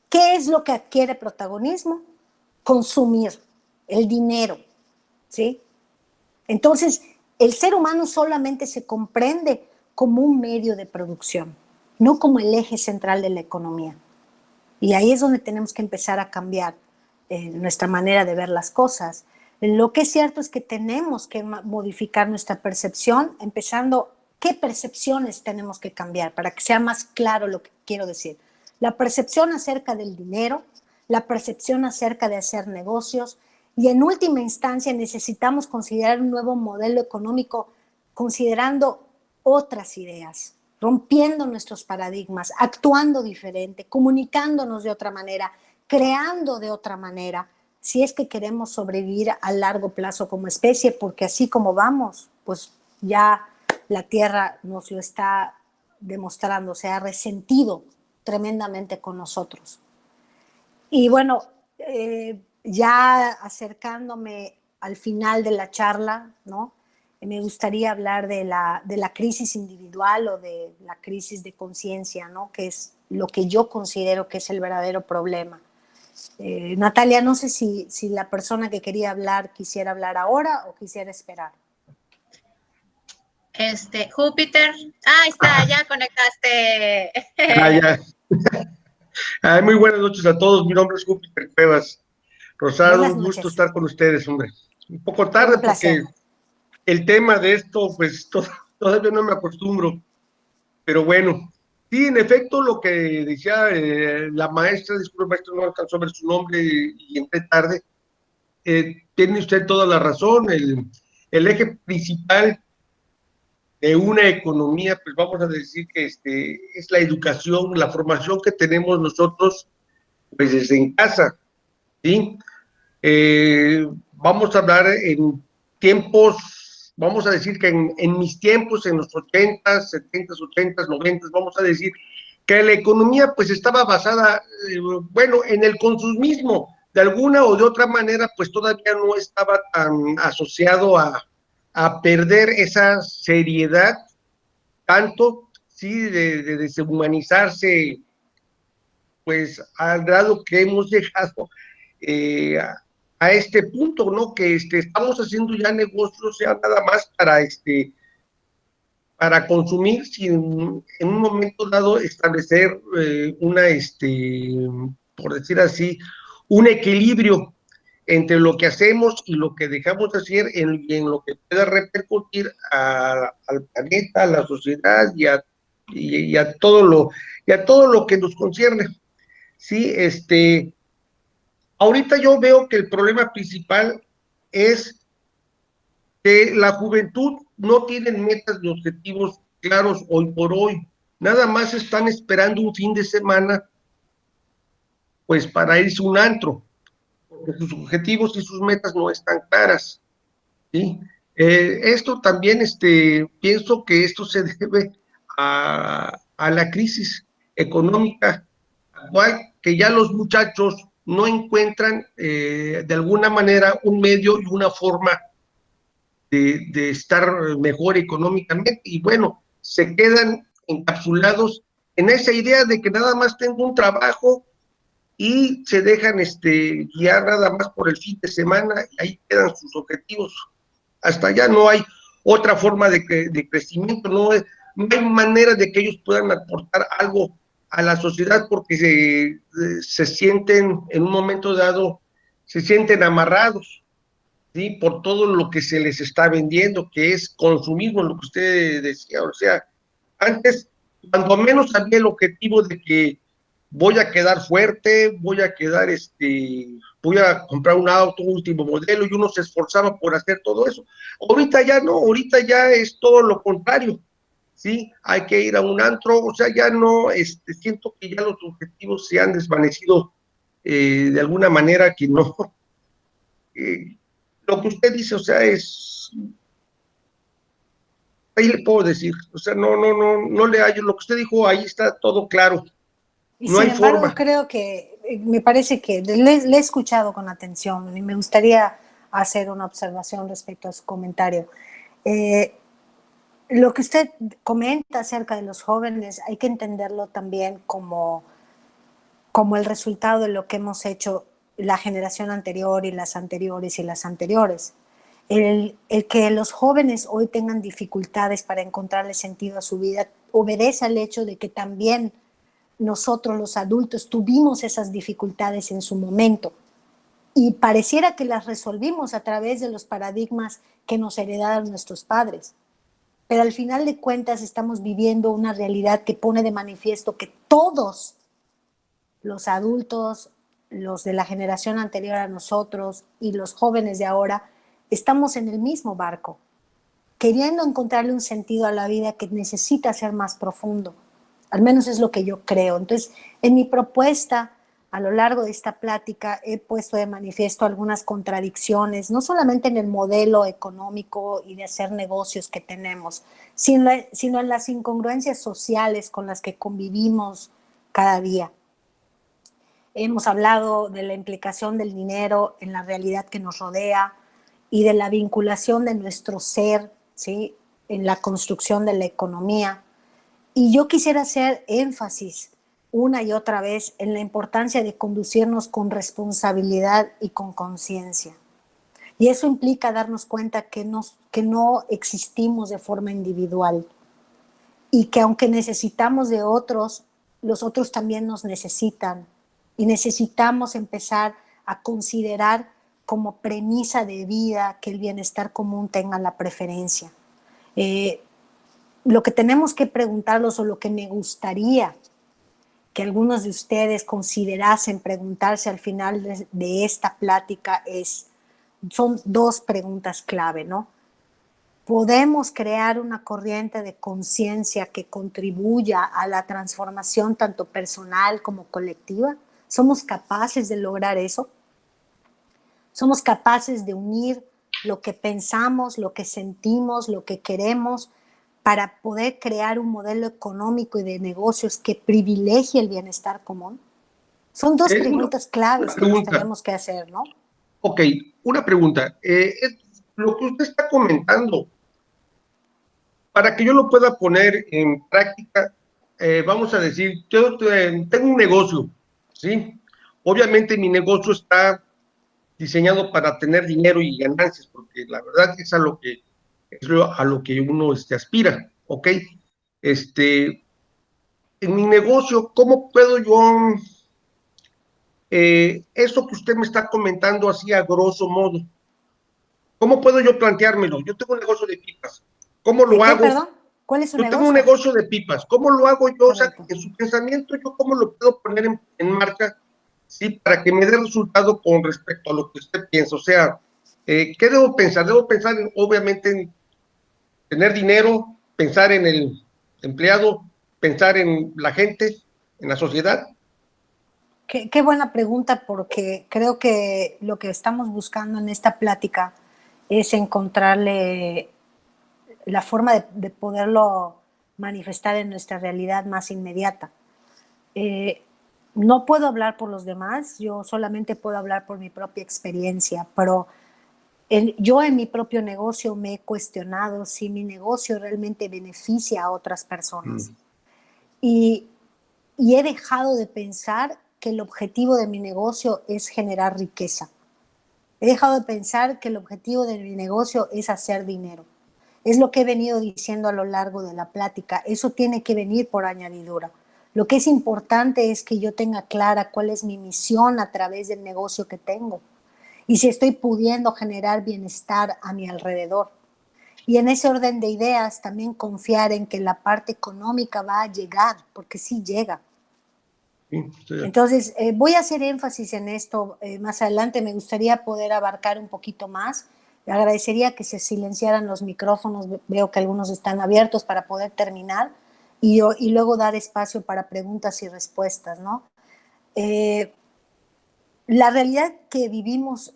¿Qué es lo que adquiere protagonismo? Consumir, el dinero, ¿sí? Entonces, el ser humano solamente se comprende como un medio de producción, no como el eje central de la economía. Y ahí es donde tenemos que empezar a cambiar nuestra manera de ver las cosas. Lo que es cierto es que tenemos que modificar nuestra percepción, empezando, ¿qué percepciones tenemos que cambiar? Para que sea más claro lo que quiero decir. La percepción acerca del dinero, la percepción acerca de hacer negocios, y en última instancia necesitamos considerar un nuevo modelo económico considerando otras ideas, rompiendo nuestros paradigmas, actuando diferente, comunicándonos de otra manera, creando de otra manera, si es que queremos sobrevivir a largo plazo como especie, porque así como vamos, pues ya la Tierra nos lo está demostrando, se ha resentido tremendamente con nosotros. Y bueno, ya acercándome al final de la charla, ¿no? Me gustaría hablar de la crisis individual o de la crisis de conciencia, ¿no? Que es lo que yo considero que es el verdadero problema. Natalia, no sé si la persona que quería hablar quisiera hablar ahora o quisiera esperar. Júpiter, ahí está, ya conectaste. Ya. Muy buenas noches a todos, mi nombre es Júpiter Cuevas. Rosado, Buenas un gusto noches. estar con ustedes, hombre. Un poco tarde Un placer. porque el tema de esto, pues todavía no me acostumbro, pero bueno. Sí, en efecto, lo que decía la maestra, disculpe, maestro, no alcanzó a ver su nombre y entré tarde. Tiene usted toda la razón. El eje principal de una economía, pues vamos a decir que es la educación, la formación que tenemos nosotros, pues desde en casa, ¿sí? Vamos a hablar en tiempos, vamos a decir que en mis tiempos, en los 80s, 70s, 80s, 90s, vamos a decir que la economía pues estaba basada, bueno, en el consumismo, de alguna o de otra manera, pues todavía no estaba tan asociado a perder esa seriedad, tanto, sí, de deshumanizarse, pues al grado que hemos llegado a este punto, ¿no? Que estamos haciendo ya negocios, ya nada más para consumir, sin en un momento dado establecer por decir así, un equilibrio entre lo que hacemos y lo que dejamos de hacer en lo que pueda repercutir al planeta, a la sociedad y a todo lo que nos concierne. Sí, ahorita yo veo que el problema principal es que la juventud no tiene metas ni objetivos claros hoy por hoy. Nada más están esperando un fin de semana, pues para irse a un antro, porque sus objetivos y sus metas no están claras, ¿sí? Esto también, pienso que esto se debe a la crisis económica actual, que ya los muchachos no encuentran de alguna manera un medio y una forma de estar mejor económicamente, y bueno, se quedan encapsulados en esa idea de que nada más tengo un trabajo y se dejan guiar nada más por el fin de semana, y ahí quedan sus objetivos. Hasta allá no hay otra forma de crecimiento, no hay manera de que ellos puedan aportar algo a la sociedad, porque se sienten en un momento dado, se sienten amarrados, ¿sí? Por todo lo que se les está vendiendo, que es consumismo, lo que usted decía. O sea, antes, cuando menos había el objetivo de que voy a quedar fuerte, voy a comprar un auto último modelo, y uno se esforzaba por hacer todo eso. Ahorita ya no, ahorita ya es todo lo contrario, ¿sí? Hay que ir a un antro, o sea, ya no, siento que ya los objetivos se han desvanecido de alguna manera, que no, eh, lo que usted dice, o sea, ahí le puedo decir, o sea, no le hallo, lo que usted dijo, ahí está todo claro, Y no hay sin embargo, forma. creo que me parece que le he escuchado con atención y me gustaría hacer una observación respecto a su comentario. Eh, lo que usted comenta acerca de los jóvenes hay que entenderlo también como el resultado de lo que hemos hecho la generación anterior y las anteriores y las anteriores. El que los jóvenes hoy tengan dificultades para encontrarle sentido a su vida obedece al hecho de que también nosotros los adultos tuvimos esas dificultades en su momento y pareciera que las resolvimos a través de los paradigmas que nos heredaron nuestros padres. Pero al final de cuentas estamos viviendo una realidad que pone de manifiesto que todos los adultos, los de la generación anterior a nosotros y los jóvenes de ahora, estamos en el mismo barco, queriendo encontrarle un sentido a la vida que necesita ser más profundo. Al menos es lo que yo creo. Entonces, en mi propuesta, a lo largo de esta plática, he puesto de manifiesto algunas contradicciones, no solamente en el modelo económico y de hacer negocios que tenemos, sino en las incongruencias sociales con las que convivimos cada día. Hemos hablado de la implicación del dinero en la realidad que nos rodea y de la vinculación de nuestro ser, ¿sí?, en la construcción de la economía. Y yo quisiera hacer énfasis una y otra vez en la importancia de conducirnos con responsabilidad y con conciencia. Y eso implica darnos cuenta que no existimos de forma individual y que aunque necesitamos de otros, los otros también nos necesitan. Y necesitamos empezar a considerar como premisa de vida que el bienestar común tenga la preferencia. Lo que tenemos que preguntarnos, o lo que me gustaría que algunos de ustedes considerasen preguntarse al final de esta plática, son dos preguntas clave, ¿no? ¿Podemos crear una corriente de conciencia que contribuya a la transformación tanto personal como colectiva? ¿Somos capaces de lograr eso? ¿Somos capaces de unir lo que pensamos, lo que sentimos, lo que queremos, para poder crear un modelo económico y de negocios que privilegie el bienestar común? Son dos preguntas claves que nos tenemos que hacer, ¿no? Ok, una pregunta. Lo que usted está comentando, para que yo lo pueda poner en práctica, vamos a decir, yo tengo un negocio, ¿sí? Obviamente mi negocio está diseñado para tener dinero y ganancias, porque la verdad es a lo que uno aspira, ¿ok? En mi negocio, ¿cómo puedo yo, eso que usted me está comentando así a grosso modo, cómo puedo yo planteármelo? Yo tengo un negocio de pipas, ¿cómo ¿De lo qué, hago? perdón? ¿Cuál es su Yo tengo un negocio? negocio de pipas, ¿cómo lo hago yo? O sea, Correcto. en su pensamiento, ¿yo cómo lo puedo poner en marcha, sí, para que me dé resultado con respecto a lo que usted piensa? O sea, ¿qué debo pensar? Debo pensar, obviamente, en tener dinero, pensar en el empleado, pensar en la gente, en la sociedad. Qué buena pregunta, porque creo que lo que estamos buscando en esta plática es encontrarle la forma de poderlo manifestar en nuestra realidad más inmediata. No puedo hablar por los demás, yo solamente puedo hablar por mi propia experiencia, pero yo en mi propio negocio me he cuestionado si mi negocio realmente beneficia a otras personas. Y he dejado de pensar que el objetivo de mi negocio es generar riqueza. He dejado de pensar que el objetivo de mi negocio es hacer dinero. Es lo que he venido diciendo a lo largo de la plática. Eso tiene que venir por añadidura. Lo que es importante es que yo tenga clara cuál es mi misión a través del negocio que tengo y si estoy pudiendo generar bienestar a mi alrededor. Y en ese orden de ideas también confiar en que la parte económica va a llegar, porque sí llega. Entonces, voy a hacer énfasis en esto más adelante. Me gustaría poder abarcar un poquito más. Agradecería que se silenciaran los micrófonos. Veo que algunos están abiertos para poder terminar y luego dar espacio para preguntas y respuestas, ¿no? La realidad que vivimos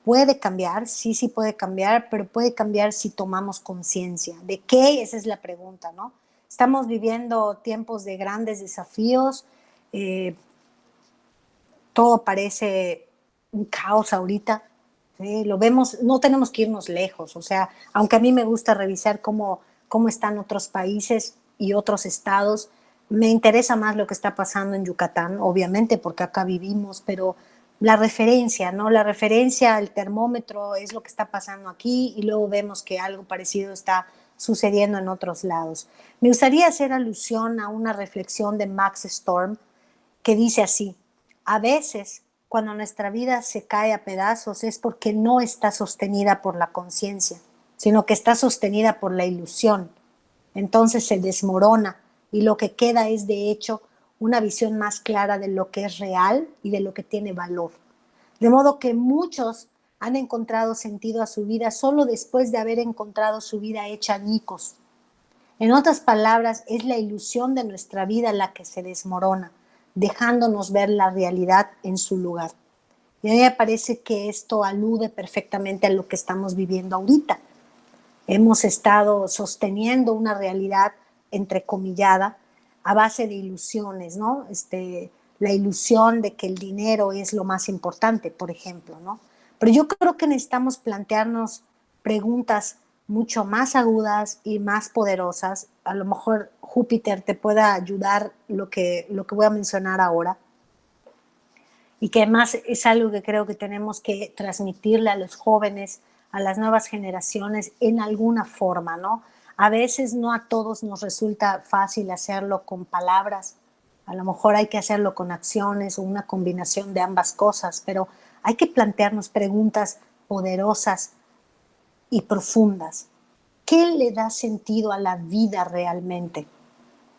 puede cambiar, sí puede cambiar, pero puede cambiar si tomamos conciencia. ¿De qué? Esa es la pregunta, ¿no? Estamos viviendo tiempos de grandes desafíos. Todo parece un caos ahorita, ¿sí? Lo vemos, no tenemos que irnos lejos, o sea, aunque a mí me gusta revisar cómo están otros países y otros estados, me interesa más lo que está pasando en Yucatán, obviamente, porque acá vivimos, pero la referencia, ¿no? La referencia al termómetro es lo que está pasando aquí y luego vemos que algo parecido está sucediendo en otros lados. Me gustaría hacer alusión a una reflexión de Max Storm que dice así: a veces, cuando nuestra vida se cae a pedazos es porque no está sostenida por la conciencia, sino que está sostenida por la ilusión. Entonces se desmorona y lo que queda es, de hecho, una visión más clara de lo que es real y de lo que tiene valor. De modo que muchos han encontrado sentido a su vida solo después de haber encontrado su vida hecha añicos. En otras palabras, es la ilusión de nuestra vida la que se desmorona, dejándonos ver la realidad en su lugar. Y a mí me parece que esto alude perfectamente a lo que estamos viviendo ahorita. Hemos estado sosteniendo una realidad entrecomillada a base de ilusiones, ¿no? La ilusión de que el dinero es lo más importante, por ejemplo, ¿no? Pero yo creo que necesitamos plantearnos preguntas mucho más agudas y más poderosas. A lo mejor Júpiter te pueda ayudar lo que voy a mencionar ahora, y que además es algo que creo que tenemos que transmitirle a los jóvenes, a las nuevas generaciones en alguna forma, ¿no? A veces no a todos nos resulta fácil hacerlo con palabras, a lo mejor hay que hacerlo con acciones o una combinación de ambas cosas, pero hay que plantearnos preguntas poderosas y profundas. ¿Qué le da sentido a la vida realmente?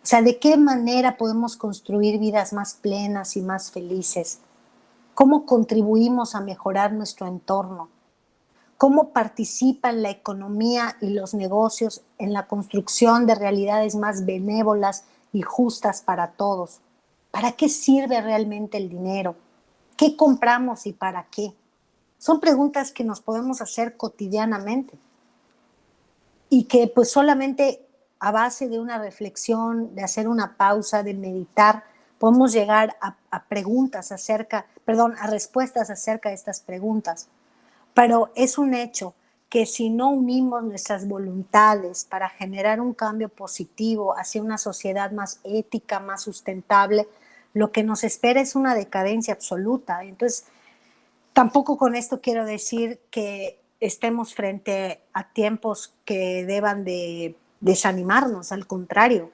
O sea, ¿de qué manera podemos construir vidas más plenas y más felices? ¿Cómo contribuimos a mejorar nuestro entorno? ¿Cómo participan la economía y los negocios en la construcción de realidades más benévolas y justas para todos? ¿Para qué sirve realmente el dinero? ¿Qué compramos y para qué? Son preguntas que nos podemos hacer cotidianamente y que pues solamente a base de una reflexión, de hacer una pausa, de meditar, podemos llegar a respuestas acerca de estas preguntas. Pero es un hecho que si no unimos nuestras voluntades para generar un cambio positivo hacia una sociedad más ética, más sustentable, lo que nos espera es una decadencia absoluta. Entonces, tampoco con esto quiero decir que estemos frente a tiempos que deban de desanimarnos, al contrario.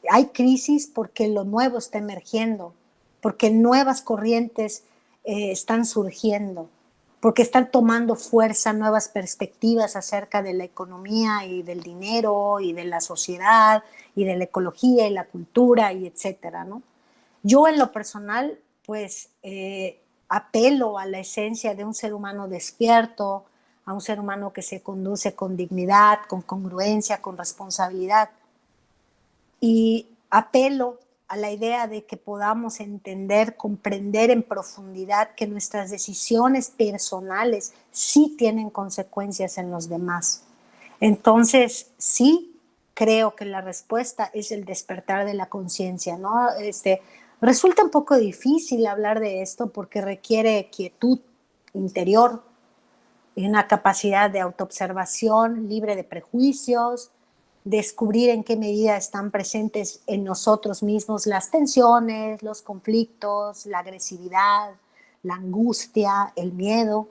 Hay crisis porque lo nuevo está emergiendo, porque nuevas corrientes están surgiendo, porque están tomando fuerza nuevas perspectivas acerca de la economía y del dinero y de la sociedad y de la ecología y la cultura y etcétera, ¿no? Yo en lo personal, pues apelo a la esencia de un ser humano despierto, a un ser humano que se conduce con dignidad, con congruencia, con responsabilidad. Y apelo a la idea de que podamos entender, comprender en profundidad que nuestras decisiones personales sí tienen consecuencias en los demás. Entonces, sí, creo que la respuesta es el despertar de la conciencia, ¿no? Resulta un poco difícil hablar de esto porque requiere quietud interior y una capacidad de autoobservación libre de prejuicios, descubrir en qué medida están presentes en nosotros mismos las tensiones, los conflictos, la agresividad, la angustia, el miedo.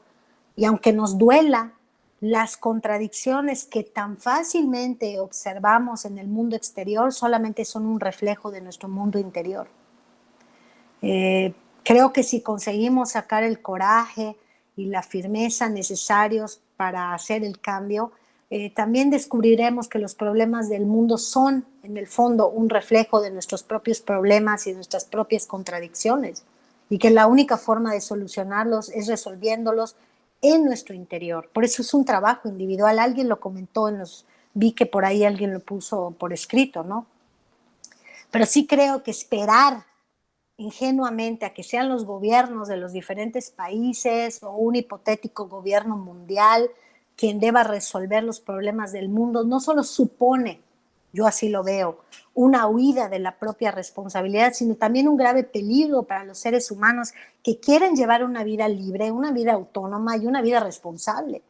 Y aunque nos duela, las contradicciones que tan fácilmente observamos en el mundo exterior solamente son un reflejo de nuestro mundo interior. Creo que si conseguimos sacar el coraje y la firmeza necesarios para hacer el cambio, también descubriremos que los problemas del mundo son, en el fondo, un reflejo de nuestros propios problemas y de nuestras propias contradicciones, y que la única forma de solucionarlos es resolviéndolos en nuestro interior. Por eso es un trabajo individual. Alguien lo comentó, vi que por ahí alguien lo puso por escrito, ¿no? Pero sí creo que esperar ingenuamente a que sean los gobiernos de los diferentes países o un hipotético gobierno mundial quien deba resolver los problemas del mundo, no solo supone, yo así lo veo, una huida de la propia responsabilidad, sino también un grave peligro para los seres humanos que quieren llevar una vida libre, una vida autónoma y una vida responsable.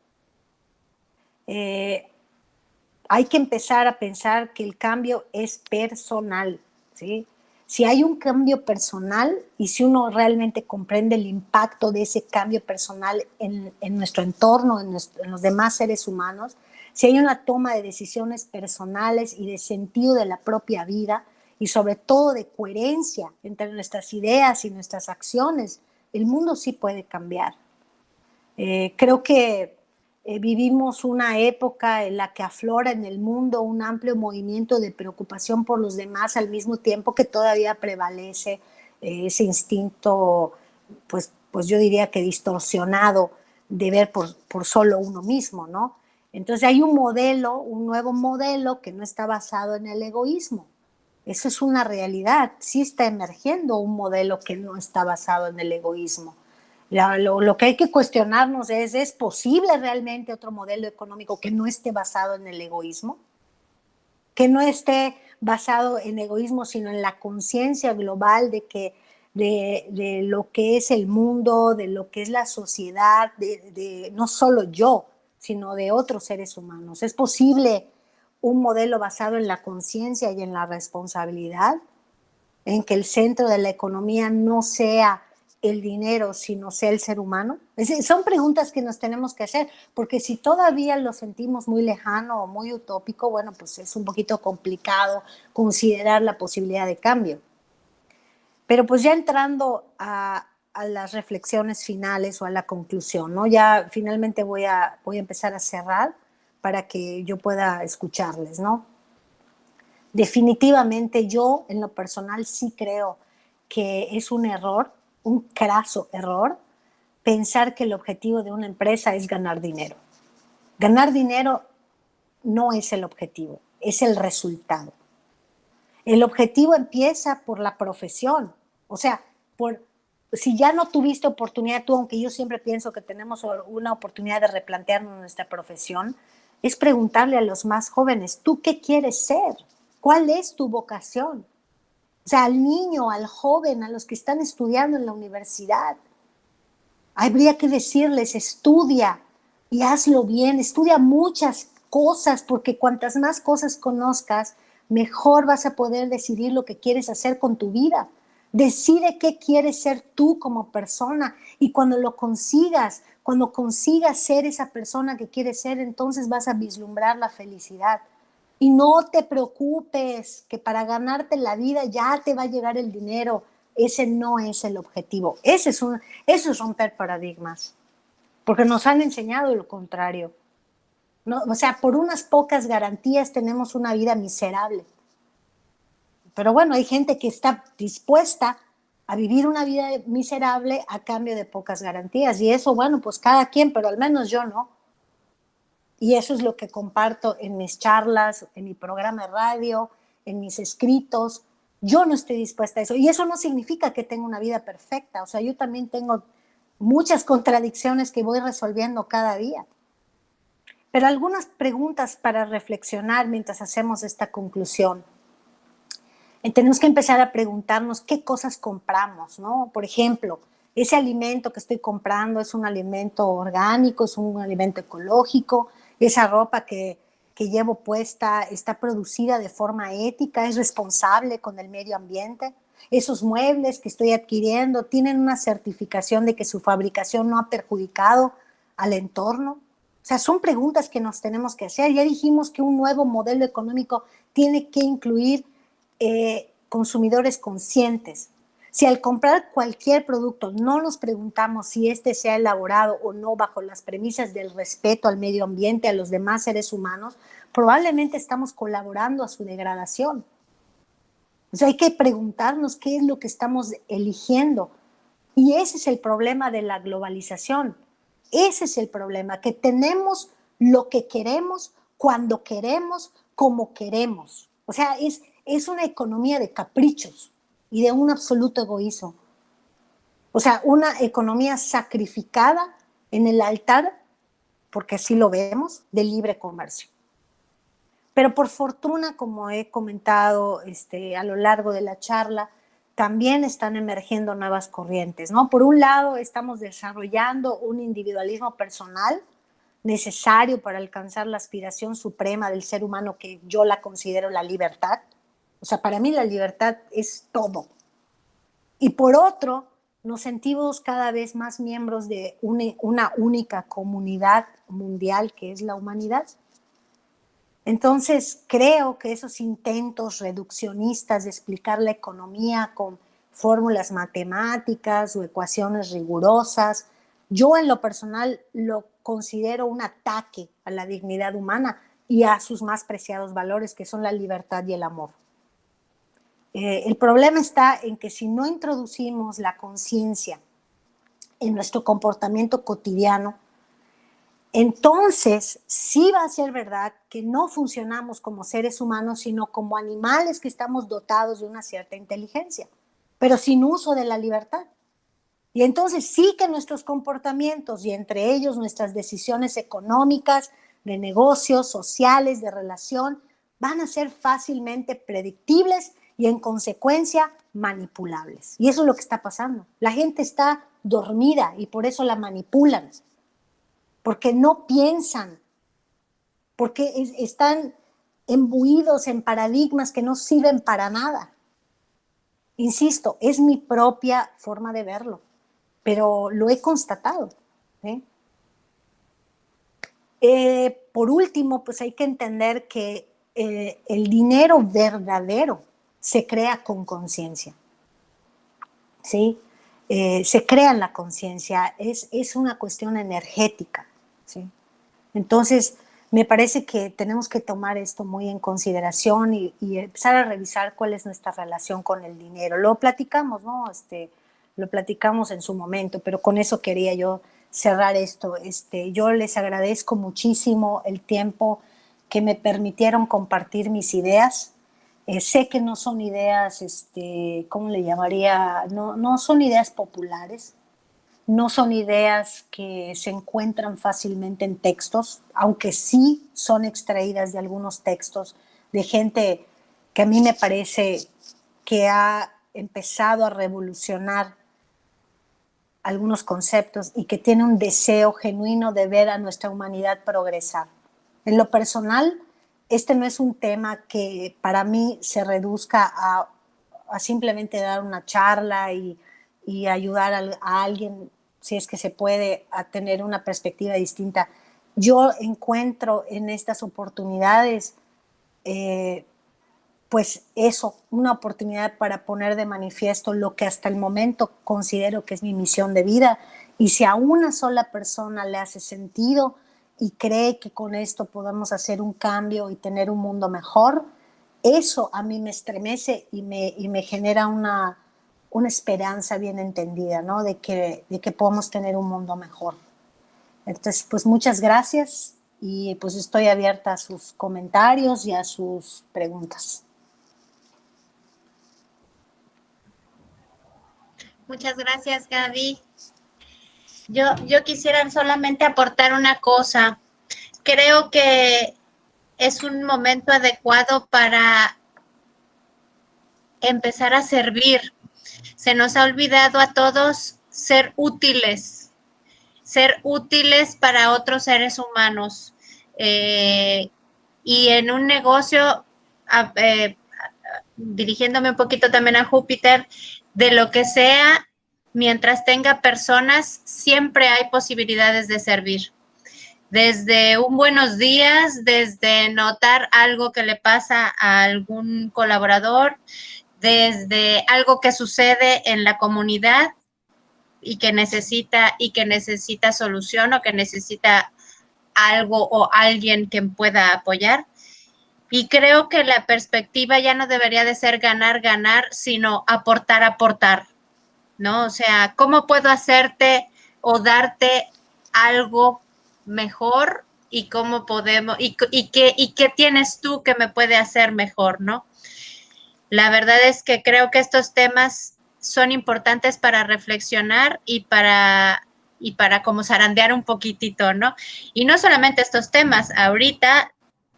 Hay que empezar a pensar que el cambio es personal, ¿sí? Si hay un cambio personal y si uno realmente comprende el impacto de ese cambio personal en nuestro entorno, en los demás seres humanos, si hay una toma de decisiones personales y de sentido de la propia vida y sobre todo de coherencia entre nuestras ideas y nuestras acciones, el mundo sí puede cambiar. Creo que vivimos una época en la que aflora en el mundo un amplio movimiento de preocupación por los demás, al mismo tiempo que todavía prevalece ese instinto, pues yo diría que distorsionado de ver por solo uno mismo, ¿no? Entonces hay un nuevo modelo que no está basado en el egoísmo. Eso es una realidad. Sí está emergiendo un modelo que no está basado en el egoísmo. Lo que hay que cuestionarnos ¿es posible realmente otro modelo económico que no esté basado en el egoísmo? Que no esté basado en egoísmo, sino en la conciencia global de lo que es el mundo, de lo que es la sociedad, de no solo yo, sino de otros seres humanos. ¿Es posible un modelo basado en la conciencia y en la responsabilidad? En que el centro de la economía no sea el dinero, sino sea el ser humano? Son preguntas que nos tenemos que hacer, porque si todavía lo sentimos muy lejano o muy utópico, bueno, pues es un poquito complicado considerar la posibilidad de cambio. Pero pues ya entrando a las reflexiones finales o a la conclusión, ¿no? Ya finalmente voy a empezar a cerrar para que yo pueda escucharles, ¿no? Definitivamente yo, en lo personal, sí creo que es un error, un craso error, pensar que el objetivo de una empresa es ganar dinero. Ganar dinero no es el objetivo, es el resultado. El objetivo empieza por la profesión, o sea, si ya no tuviste oportunidad tú, aunque yo siempre pienso que tenemos una oportunidad de replantearnos nuestra profesión, es preguntarle a los más jóvenes, ¿tú qué quieres ser? ¿Cuál es tu vocación? O sea, al niño, al joven, a los que están estudiando en la universidad, habría que decirles, estudia y hazlo bien, estudia muchas cosas, porque cuantas más cosas conozcas, mejor vas a poder decidir lo que quieres hacer con tu vida. Decide qué quieres ser tú como persona, y cuando lo consigas, cuando consigas ser esa persona que quieres ser, entonces vas a vislumbrar la felicidad. Y no te preocupes que para ganarte la vida ya te va a llegar el dinero. Ese no es el objetivo. Eso es romper paradigmas, porque nos han enseñado lo contrario. ¿No? O sea, por unas pocas garantías tenemos una vida miserable. Pero bueno, hay gente que está dispuesta a vivir una vida miserable a cambio de pocas garantías. Y eso, bueno, pues cada quien, pero al menos yo no. Y eso es lo que comparto en mis charlas, en mi programa de radio, en mis escritos. Yo no estoy dispuesta a eso. Y eso no significa que tenga una vida perfecta. O sea, yo también tengo muchas contradicciones que voy resolviendo cada día. Pero algunas preguntas para reflexionar mientras hacemos esta conclusión. Tenemos que empezar a preguntarnos qué cosas compramos, ¿no? Por ejemplo, ese alimento que estoy comprando es un alimento orgánico, es un alimento ecológico, esa ropa que llevo puesta está producida de forma ética, es responsable con el medio ambiente. Esos muebles que estoy adquiriendo tienen una certificación de que su fabricación no ha perjudicado al entorno. O sea, son preguntas que nos tenemos que hacer. Ya dijimos que un nuevo modelo económico tiene que incluir consumidores conscientes. Si al comprar cualquier producto no nos preguntamos si este se ha elaborado o no bajo las premisas del respeto al medio ambiente, a los demás seres humanos, probablemente estamos colaborando a su degradación. O sea, hay que preguntarnos qué es lo que estamos eligiendo. Y ese es el problema de la globalización. Ese es el problema, que tenemos lo que queremos, cuando queremos, como queremos. O sea, es una economía de caprichos y de un absoluto egoísmo. O sea, una economía sacrificada en el altar, porque así lo vemos, del libre comercio. Pero por fortuna, como he comentado a lo largo de la charla, también están emergiendo nuevas corrientes, ¿no? Por un lado, estamos desarrollando un individualismo personal necesario para alcanzar la aspiración suprema del ser humano, que yo la considero la libertad. O sea, para mí la libertad es todo. Y por otro, nos sentimos cada vez más miembros de una única comunidad mundial que es la humanidad. Entonces, creo que esos intentos reduccionistas de explicar la economía con fórmulas matemáticas o ecuaciones rigurosas, yo en lo personal lo considero un ataque a la dignidad humana y a sus más preciados valores, que son la libertad y el amor. El problema está en que si no introducimos la conciencia en nuestro comportamiento cotidiano, entonces sí va a ser verdad que no funcionamos como seres humanos, sino como animales que estamos dotados de una cierta inteligencia, pero sin uso de la libertad. Y entonces sí que nuestros comportamientos, y entre ellos nuestras decisiones económicas, de negocios, sociales, de relación, van a ser fácilmente predictibles y en consecuencia manipulables. Y eso es lo que está pasando. La gente está dormida y por eso la manipulan. Porque no piensan, porque están embuidos en paradigmas que no sirven para nada. Insisto, es mi propia forma de verlo, pero lo he constatado. Por último, pues hay que entender que el dinero verdadero se crea con conciencia, ¿sí? Se crea en la conciencia, es una cuestión energética, ¿sí? Entonces, me parece que tenemos que tomar esto muy en consideración y empezar a revisar cuál es nuestra relación con el dinero. Lo platicamos, ¿no? Lo platicamos en su momento, pero con eso quería yo cerrar esto. Yo les agradezco muchísimo el tiempo que me permitieron compartir mis ideas. Sé que no son ideas, ¿cómo le llamaría? No son ideas populares. No son ideas que se encuentran fácilmente en textos, aunque sí son extraídas de algunos textos de gente que a mí me parece que ha empezado a revolucionar algunos conceptos y que tiene un deseo genuino de ver a nuestra humanidad progresar. En lo personal, este no es un tema que para mí se reduzca a simplemente dar una charla y ayudar a alguien, si es que se puede, a tener una perspectiva distinta. Yo encuentro en estas oportunidades, pues eso, una oportunidad para poner de manifiesto lo que hasta el momento considero que es mi misión de vida. Y si a una sola persona le hace sentido y cree que con esto podemos hacer un cambio y tener un mundo mejor, eso a mí me estremece y me genera una esperanza bien entendida, ¿no? De que podemos tener un mundo mejor. Entonces, pues muchas gracias y pues estoy abierta a sus comentarios y a sus preguntas. Muchas gracias, Gaby. Yo quisiera solamente aportar una cosa. creo que es un momento adecuado para empezar a servir. Se nos ha olvidado a todos ser útiles para otros seres humanos. Y en un negocio, dirigiéndome un poquito también a Júpiter, de lo que sea, mientras tenga personas, siempre hay posibilidades de servir. Desde un buenos días, desde notar algo que le pasa a algún colaborador, desde algo que sucede en la comunidad y que necesita solución o que necesita algo o alguien que pueda apoyar. Y creo que la perspectiva ya no debería de ser ganar, ganar, sino aportar, aportar, ¿no? O sea, ¿cómo puedo hacerte o darte algo mejor y cómo podemos, y qué tienes tú que me puede hacer mejor, ¿no? La verdad es que creo que estos temas son importantes para reflexionar y para como zarandear un poquitito, ¿no? Y no solamente estos temas, ahorita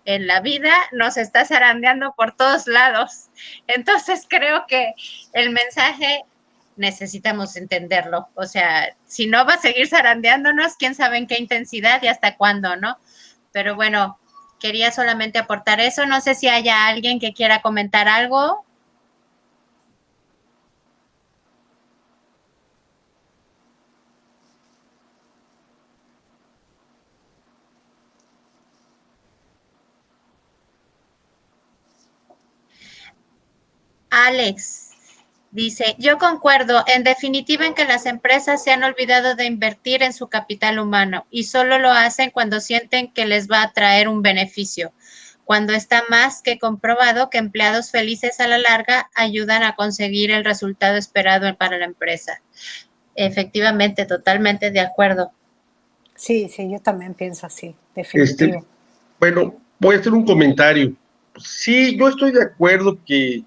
en la vida nos está zarandeando por todos lados. Entonces creo que el mensaje necesitamos entenderlo. O sea, si no va a seguir zarandeándonos, quién sabe en qué intensidad y hasta cuándo, ¿no? Pero bueno, quería solamente aportar eso. No sé si haya alguien que quiera comentar algo. Alex dice, yo concuerdo, en definitiva en que las empresas se han olvidado de invertir en su capital humano y solo lo hacen cuando sienten que les va a traer un beneficio, cuando está más que comprobado que empleados felices a la larga ayudan a conseguir el resultado esperado para la empresa. Efectivamente, totalmente de acuerdo. Sí, sí, yo también pienso así, definitivo. Bueno, voy a hacer un comentario. Sí, yo estoy de acuerdo que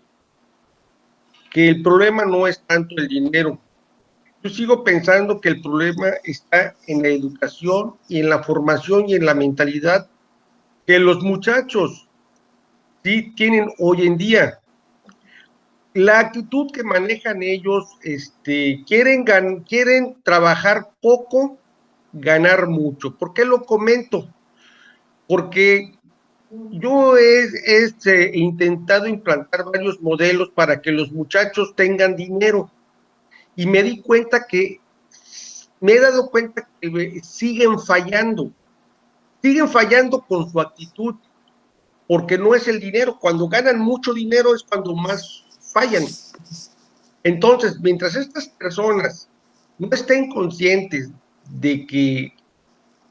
el problema no es tanto el dinero. Yo sigo pensando que el problema está en la educación y en la formación y en la mentalidad que los muchachos sí tienen hoy en día. La actitud que manejan ellos, quieren trabajar poco, ganar mucho. ¿Por qué lo comento? Porque yo he intentado implantar varios modelos para que los muchachos tengan dinero y me he dado cuenta que siguen fallando con su actitud, porque no es el dinero. Cuando ganan mucho dinero es cuando más fallan. Entonces, mientras estas personas no estén conscientes de que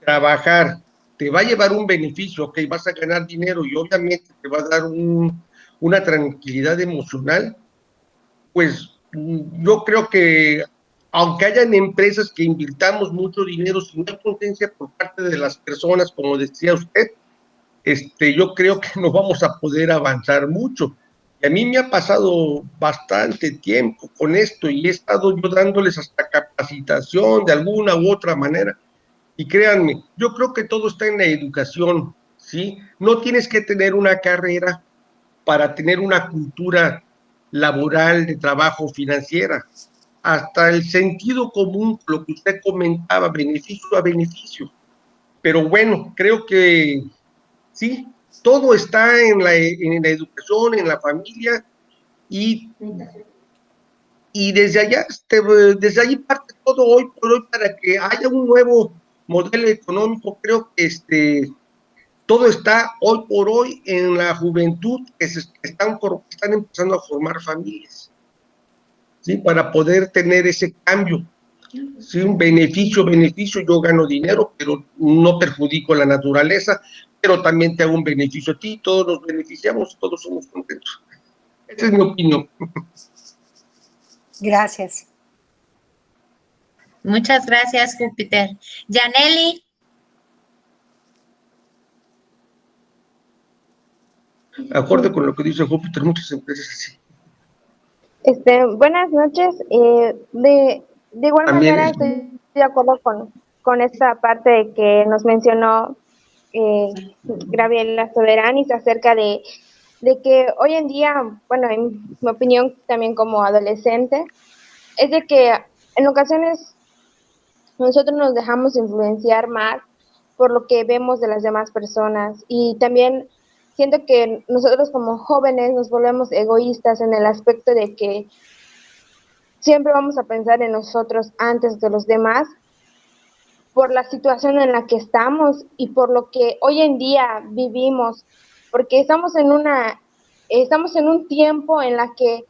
trabajar te va a llevar un beneficio, ok, vas a ganar dinero y obviamente te va a dar una tranquilidad emocional, pues yo creo que aunque hayan empresas que invirtamos mucho dinero, si no hay conciencia por parte de las personas, como decía usted, yo creo que no vamos a poder avanzar mucho. Y a mí me ha pasado bastante tiempo con esto y he estado yo dándoles hasta capacitación de alguna u otra manera. Y créanme, yo creo que todo está en la educación, ¿sí? No tienes que tener una carrera para tener una cultura laboral, de trabajo, financiera. Hasta el sentido común, lo que usted comentaba, beneficio a beneficio. Pero bueno, creo que sí, todo está en la educación, en la familia, y desde allá, desde allí parte todo hoy por hoy para que haya un nuevo modelo económico. Creo que todo está hoy por hoy en la juventud que están empezando a formar familias, ¿sí? Para poder tener ese cambio. Sí, un beneficio, yo gano dinero, pero no perjudico la naturaleza, pero también te hago un beneficio a ti, todos nos beneficiamos, todos somos contentos. Esa es mi opinión. Gracias. Muchas gracias, Júpiter. Yaneli. Acorde con lo que dice Júpiter, muchas empresas así. Buenas noches. De igual También manera estoy de acuerdo con esta parte que nos mencionó Gabriela Soberanis acerca de que hoy en día, bueno, en mi opinión también como adolescente, es de que en ocasiones nosotros nos dejamos influenciar más por lo que vemos de las demás personas y también siento que nosotros como jóvenes nos volvemos egoístas en el aspecto de que siempre vamos a pensar en nosotros antes de los demás por la situación en la que estamos y por lo que hoy en día vivimos, porque estamos en un tiempo en la que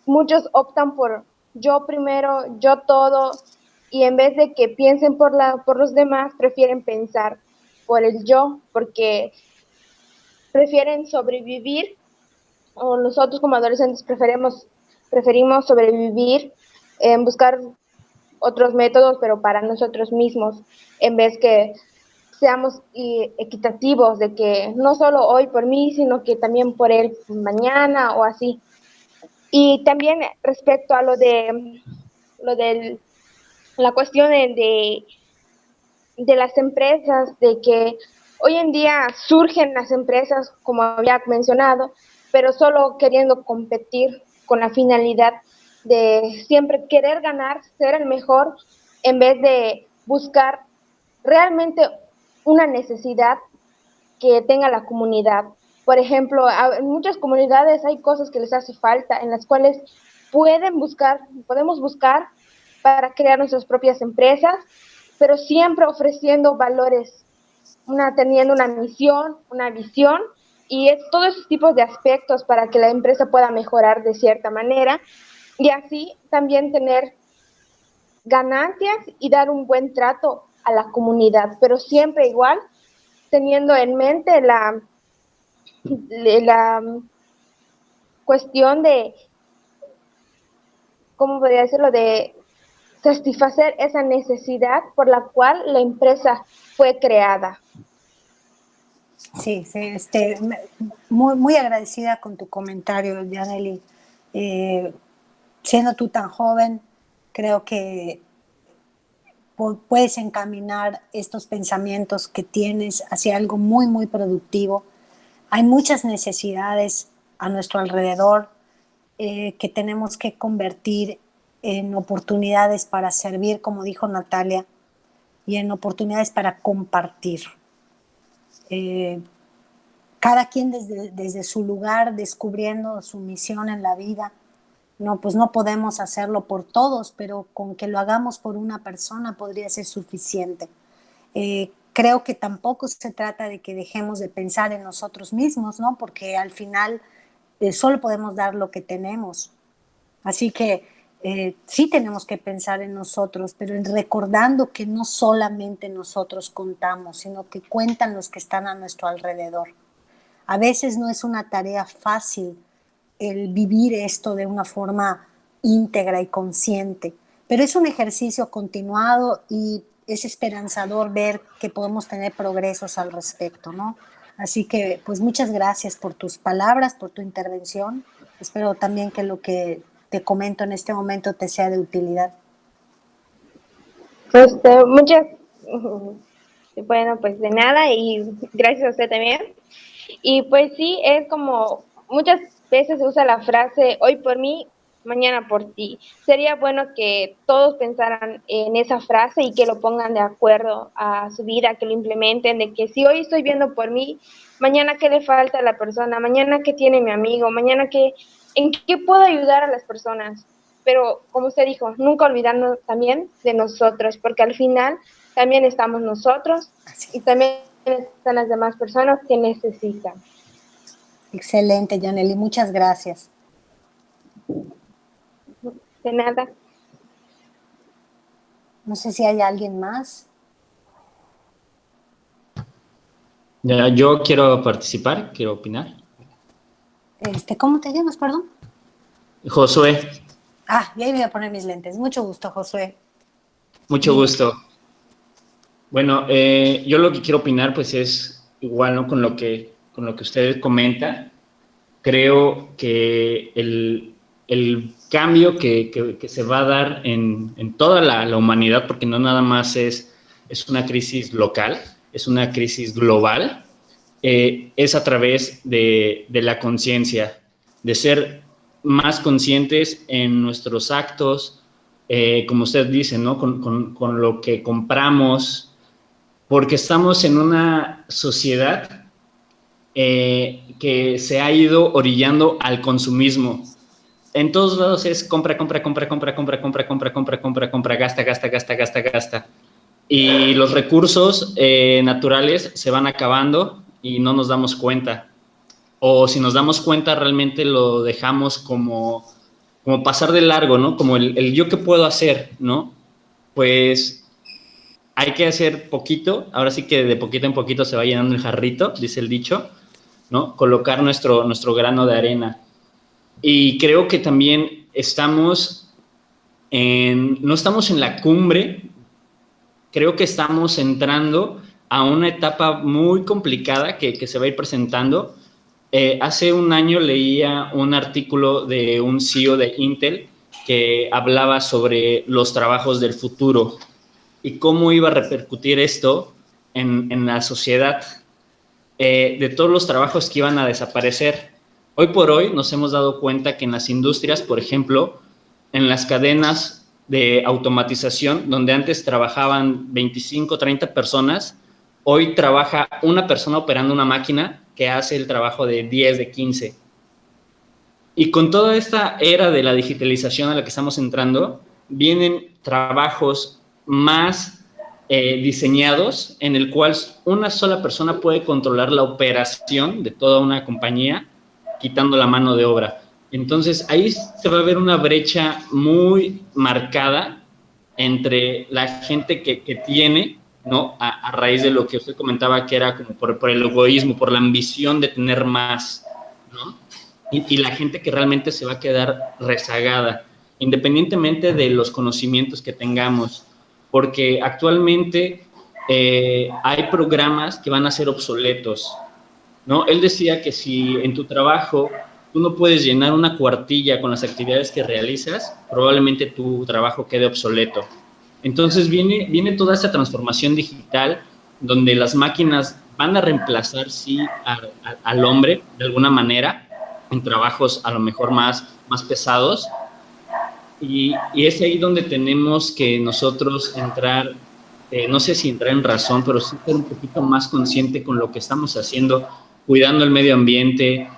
muchos optan por yo primero, yo todo, y en vez de que piensen por los demás, prefieren pensar por el yo, porque prefieren sobrevivir, o nosotros como adolescentes preferimos sobrevivir, buscar otros métodos, pero para nosotros mismos, en vez que seamos equitativos, de que no solo hoy por mí, sino que también por él mañana o así. Y también respecto a lo de la cuestión de las empresas, de que hoy en día surgen las empresas, como había mencionado, pero solo queriendo competir con la finalidad de siempre querer ganar, ser el mejor, en vez de buscar realmente una necesidad que tenga la comunidad. Por ejemplo, en muchas comunidades hay cosas que les hace falta, en las cuales podemos buscar para crear nuestras propias empresas, pero siempre ofreciendo valores, teniendo una misión, una visión, y es todos esos tipos de aspectos para que la empresa pueda mejorar de cierta manera, y así también tener ganancias y dar un buen trato a la comunidad, pero siempre igual teniendo en mente la cuestión de, ¿cómo podría decirlo?, de satisfacer esa necesidad por la cual la empresa fue creada. Sí, sí, muy, muy agradecida con tu comentario, Yaneli. Siendo tú tan joven, creo que puedes encaminar estos pensamientos que tienes hacia algo muy, muy productivo. Hay muchas necesidades a nuestro alrededor que tenemos que convertir en oportunidades para servir, como dijo Natalia, y en oportunidades para compartir. Cada quien desde su lugar, descubriendo su misión en la vida. No, pues no podemos hacerlo por todos, pero con que lo hagamos por una persona podría ser suficiente. Creo que tampoco se trata de que dejemos de pensar en nosotros mismos, ¿no? Porque al final solo podemos dar lo que tenemos. Así que sí tenemos que pensar en nosotros, pero recordando que no solamente nosotros contamos, sino que cuentan los que están a nuestro alrededor. A veces no es una tarea fácil el vivir esto de una forma íntegra y consciente, pero es un ejercicio continuado y es esperanzador ver que podemos tener progresos al respecto, ¿no? Así que, pues muchas gracias por tus palabras, por tu intervención. Espero también que lo que te comento en este momento te sea de utilidad. Bueno, pues de nada y gracias a usted también. Y pues sí, es como muchas veces se usa la frase hoy por mí, mañana por ti. Sería bueno que todos pensaran en esa frase y que lo pongan de acuerdo a su vida, que lo implementen, de que si hoy estoy viendo por mí, mañana qué le falta a la persona, mañana qué tiene mi amigo, mañana en qué puedo ayudar a las personas. Pero como usted dijo, nunca olvidarnos también de nosotros, porque al final también estamos nosotros y también están las demás personas que necesitan. Excelente, Yaneli, muchas gracias. De nada. No sé si hay alguien más. Yo quiero participar, quiero opinar. ¿Cómo te llamas, perdón? Josué. Ah, y ahí voy a poner mis lentes. Mucho gusto, Josué. Mucho gusto. Bueno, yo lo que quiero opinar, pues, es igual, ¿no? Con lo que usted comenta. Creo que el cambio que se va a dar en toda la humanidad, porque no nada más es una crisis local, es una crisis global, es a través de la conciencia, de ser más conscientes en nuestros actos, como usted dice, ¿no? Con lo que compramos, porque estamos en una sociedad que se ha ido orillando al consumismo. En todos lados es compra, gasta. Y los recursos naturales se van acabando y no nos damos cuenta. O si nos damos cuenta, realmente lo dejamos como pasar de largo, ¿no? Como el yo qué puedo hacer, ¿no? Pues hay que hacer poquito, ahora sí que de poquito en poquito se va llenando el jarrito, dice el dicho, ¿no? Colocar nuestro grano de arena. Y creo que también no estamos en la cumbre, creo que estamos entrando a una etapa muy complicada que se va a ir presentando. Hace un año leía un artículo de un CEO de Intel que hablaba sobre los trabajos del futuro y cómo iba a repercutir esto en la sociedad, de todos los trabajos que iban a desaparecer. Hoy por hoy nos hemos dado cuenta que en las industrias, por ejemplo, en las cadenas de automatización, donde antes trabajaban 25, 30 personas, hoy trabaja una persona operando una máquina que hace el trabajo de 10, de 15. Y con toda esta era de la digitalización a la que estamos entrando, vienen trabajos más diseñados en el cual una sola persona puede controlar la operación de toda una compañía, quitando la mano de obra. Entonces, ahí se va a ver una brecha muy marcada entre la gente que tiene, ¿no? A raíz de lo que usted comentaba, que era como por el egoísmo, por la ambición de tener más, ¿no? Y la gente que realmente se va a quedar rezagada, independientemente de los conocimientos que tengamos, porque actualmente hay programas que van a ser obsoletos, ¿no? Él decía que si en tu trabajo tú no puedes llenar una cuartilla con las actividades que realizas, probablemente tu trabajo quede obsoleto. Entonces viene toda esta transformación digital donde las máquinas van a reemplazar, sí, al hombre de alguna manera en trabajos a lo mejor más pesados, y es ahí donde tenemos que nosotros entrar, no sé si entrar en razón, pero sí ser un poquito más consciente con lo que estamos haciendo, cuidando el medio ambiente,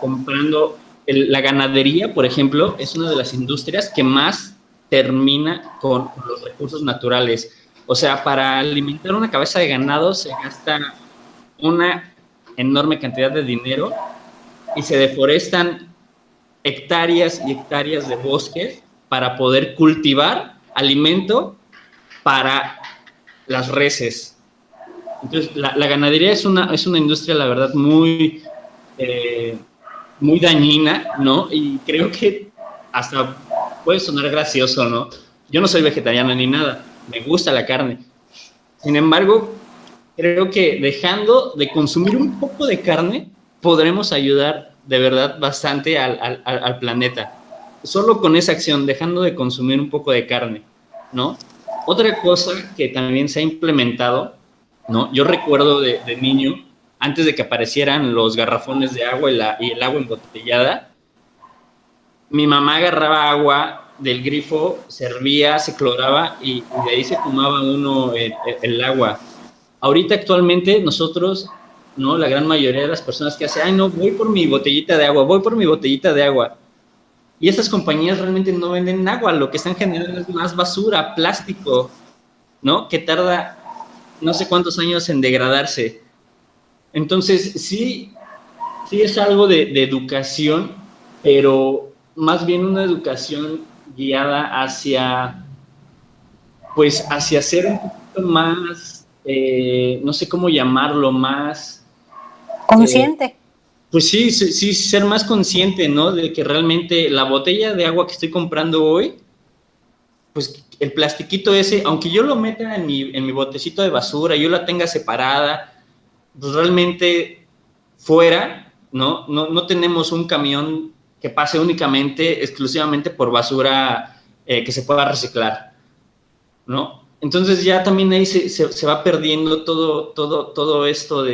comprando. La ganadería, por ejemplo, es una de las industrias que más termina con los recursos naturales. O sea, para alimentar una cabeza de ganado se gasta una enorme cantidad de dinero y se deforestan hectáreas y hectáreas de bosques para poder cultivar alimento para las reses. Entonces, la ganadería es una industria, la verdad, muy dañina, ¿no? Y creo que hasta puede sonar gracioso, ¿no? Yo no soy vegetariano ni nada, me gusta la carne. Sin embargo, creo que dejando de consumir un poco de carne, podremos ayudar de verdad bastante al planeta. Solo con esa acción, dejando de consumir un poco de carne, ¿no? Otra cosa que también se ha implementado, ¿no? Yo recuerdo de niño, antes de que aparecieran los garrafones de agua y el agua embotellada, mi mamá agarraba agua del grifo, servía, se cloraba y de ahí se tomaba uno el agua. Ahorita actualmente nosotros, ¿no? La gran mayoría de las personas que hacen, ay no, voy por mi botellita de agua. Y estas compañías realmente no venden agua, lo que están generando es más basura, plástico, ¿no? Que tarda no sé cuántos años en degradarse. Entonces, sí es algo de educación, pero más bien una educación guiada hacia ser un poquito más, no sé cómo llamarlo, más... Consciente. Pues sí, ser más consciente, ¿no? De que realmente la botella de agua que estoy comprando hoy, pues el plastiquito ese, aunque yo lo meta en mi botecito de basura, yo la tenga separada, pues realmente fuera, ¿no? No tenemos un camión que pase exclusivamente por basura que se pueda reciclar, ¿no? Entonces ya también ahí se va perdiendo todo esto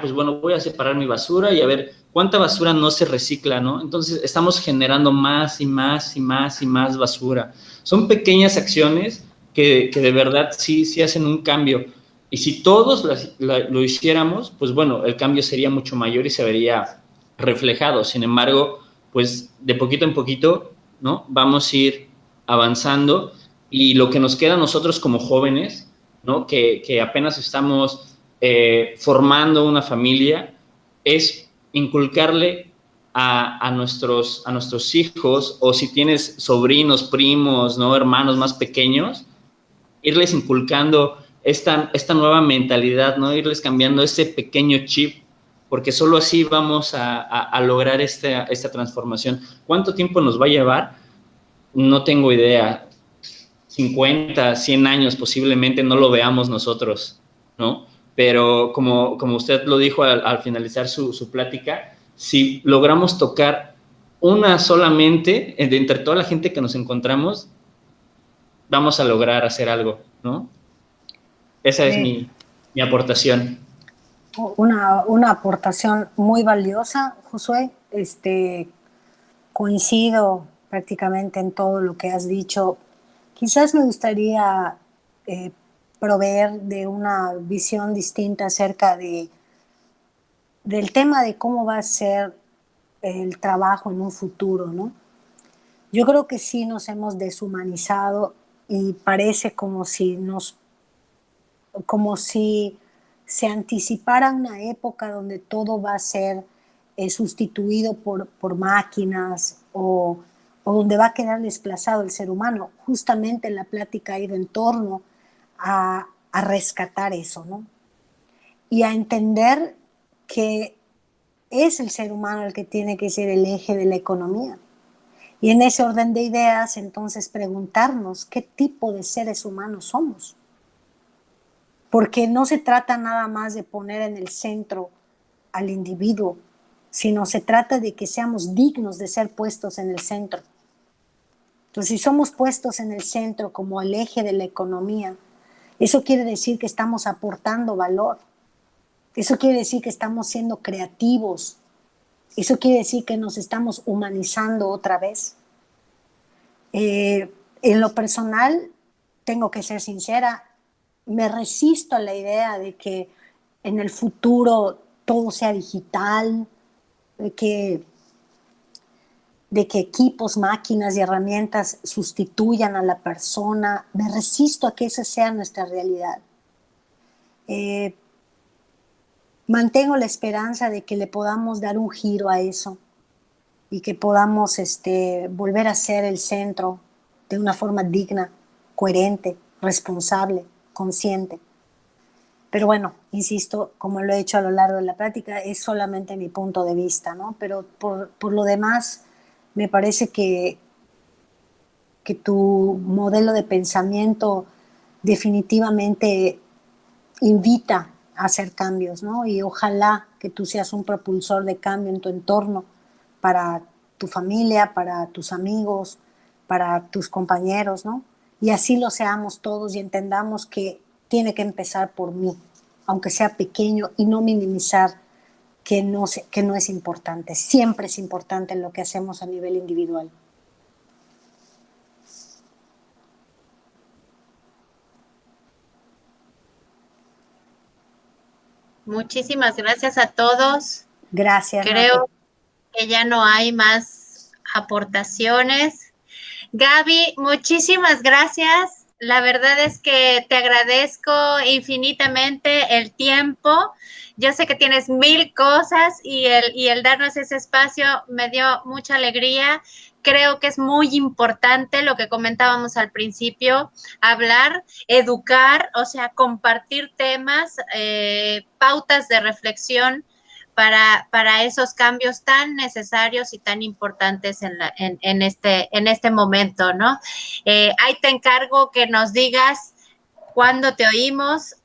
pues bueno, voy a separar mi basura y a ver cuánta basura no se recicla, ¿no? Entonces estamos generando más y más y más y más basura. Son pequeñas acciones que de verdad sí hacen un cambio. Y si todos lo hiciéramos, pues bueno, el cambio sería mucho mayor y se vería reflejado. Sin embargo, pues de poquito en poquito, ¿no? Vamos a ir avanzando y lo que nos queda a nosotros como jóvenes, ¿no? Que apenas estamos formando una familia, es inculcarle a nuestros hijos, o si tienes sobrinos, primos, ¿no? Hermanos más pequeños, irles inculcando esta nueva mentalidad, ¿no? Irles cambiando ese pequeño chip, porque solo así vamos a lograr esta transformación. ¿Cuánto tiempo nos va a llevar? No tengo idea. 50, 100 años posiblemente no lo veamos nosotros, ¿no? Pero como usted lo dijo al finalizar su plática, si logramos tocar una solamente de entre toda la gente que nos encontramos, vamos a lograr hacer algo, ¿no? Esa es mi aportación. Una aportación muy valiosa, Josué. Coincido prácticamente en todo lo que has dicho. Quizás me gustaría proveer de una visión distinta acerca del tema de cómo va a ser el trabajo en un futuro, ¿no? Yo creo que sí nos hemos deshumanizado y parece como si se anticipara una época donde todo va a ser sustituido por máquinas o donde va a quedar desplazado el ser humano. Justamente la plática ha ido en torno a rescatar eso, ¿no? Y a entender que es el ser humano el que tiene que ser el eje de la economía. Y en ese orden de ideas, entonces preguntarnos qué tipo de seres humanos somos. Porque no se trata nada más de poner en el centro al individuo, sino se trata de que seamos dignos de ser puestos en el centro. Entonces, si somos puestos en el centro como el eje de la economía, eso quiere decir que estamos aportando valor. Eso quiere decir que estamos siendo creativos. Eso quiere decir que nos estamos humanizando otra vez. En lo personal, tengo que ser sincera, me resisto a la idea de que en el futuro todo sea digital, de que equipos, máquinas y herramientas sustituyan a la persona. Me resisto a que esa sea nuestra realidad. Mantengo la esperanza de que le podamos dar un giro a eso y que podamos volver a ser el centro de una forma digna, coherente, responsable, consciente. Pero bueno, insisto, como lo he hecho a lo largo de la plática, es solamente mi punto de vista, ¿no? Pero por lo demás, me parece que tu modelo de pensamiento definitivamente invita a hacer cambios, ¿no? Y ojalá que tú seas un propulsor de cambio en tu entorno para tu familia, para tus amigos, para tus compañeros, ¿no? Y así lo seamos todos y entendamos que tiene que empezar por mí, aunque sea pequeño, y no minimizar que no es importante. Siempre es importante lo que hacemos a nivel individual. Muchísimas gracias a todos. Gracias. Creo que ya no hay más aportaciones. Gaby, muchísimas gracias. La verdad es que te agradezco infinitamente el tiempo. Yo sé que tienes 1000 cosas y el darnos ese espacio me dio mucha alegría. Creo que es muy importante lo que comentábamos al principio, hablar, educar, o sea, compartir temas, pautas de reflexión para esos cambios tan necesarios y tan importantes en este momento, ¿no? Ahí te encargo que nos digas cuándo te oímos,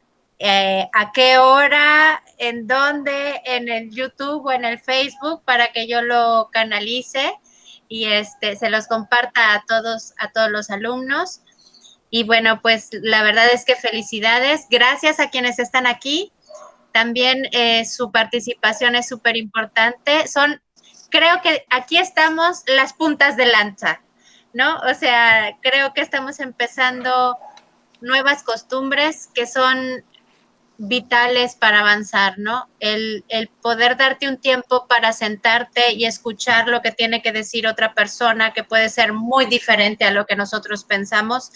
a qué hora, en dónde, en el YouTube o en el Facebook, para que yo lo canalice y se los comparta a todos los alumnos. Y bueno, pues la verdad es que felicidades. Gracias a quienes están aquí. También su participación es súper importante. Creo que aquí estamos las puntas de lanza, ¿no? O sea, creo que estamos empezando nuevas costumbres que son vitales para avanzar, ¿no? El poder darte un tiempo para sentarte y escuchar lo que tiene que decir otra persona, que puede ser muy diferente a lo que nosotros pensamos,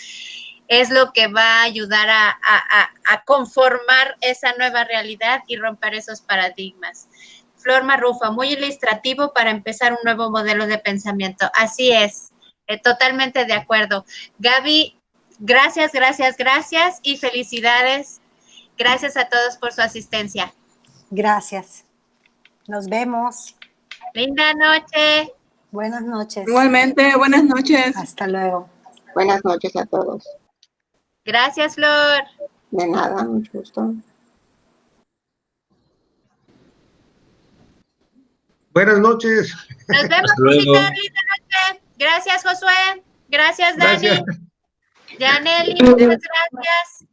es lo que va a ayudar a conformar esa nueva realidad y romper esos paradigmas. Flor Marrufo, muy ilustrativo para empezar un nuevo modelo de pensamiento. Así es, totalmente de acuerdo. Gaby, gracias, gracias, gracias y felicidades. Gracias a todos por su asistencia. Gracias. Nos vemos. Linda noche. Buenas noches. Igualmente, buenas noches. Hasta luego. Buenas noches a todos. Gracias, Flor. De nada, mucho gusto. Buenas noches. Nos vemos, Hasta luego. Linda noche. Gracias, Josué. Gracias, Dani. Gracias. Yaneli, muchas gracias.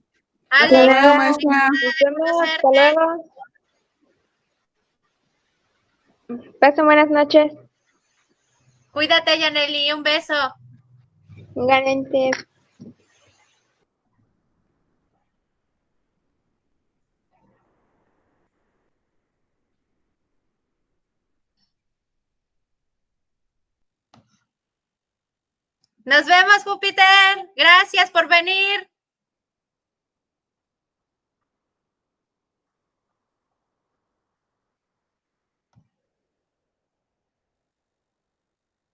Hasta Ale, luego, maestra. Nos vemos, hasta luego. Pasen buenas noches. cuídate, Yaneli. Un beso. Igualmente. Nos vemos, Júpiter. Gracias por venir.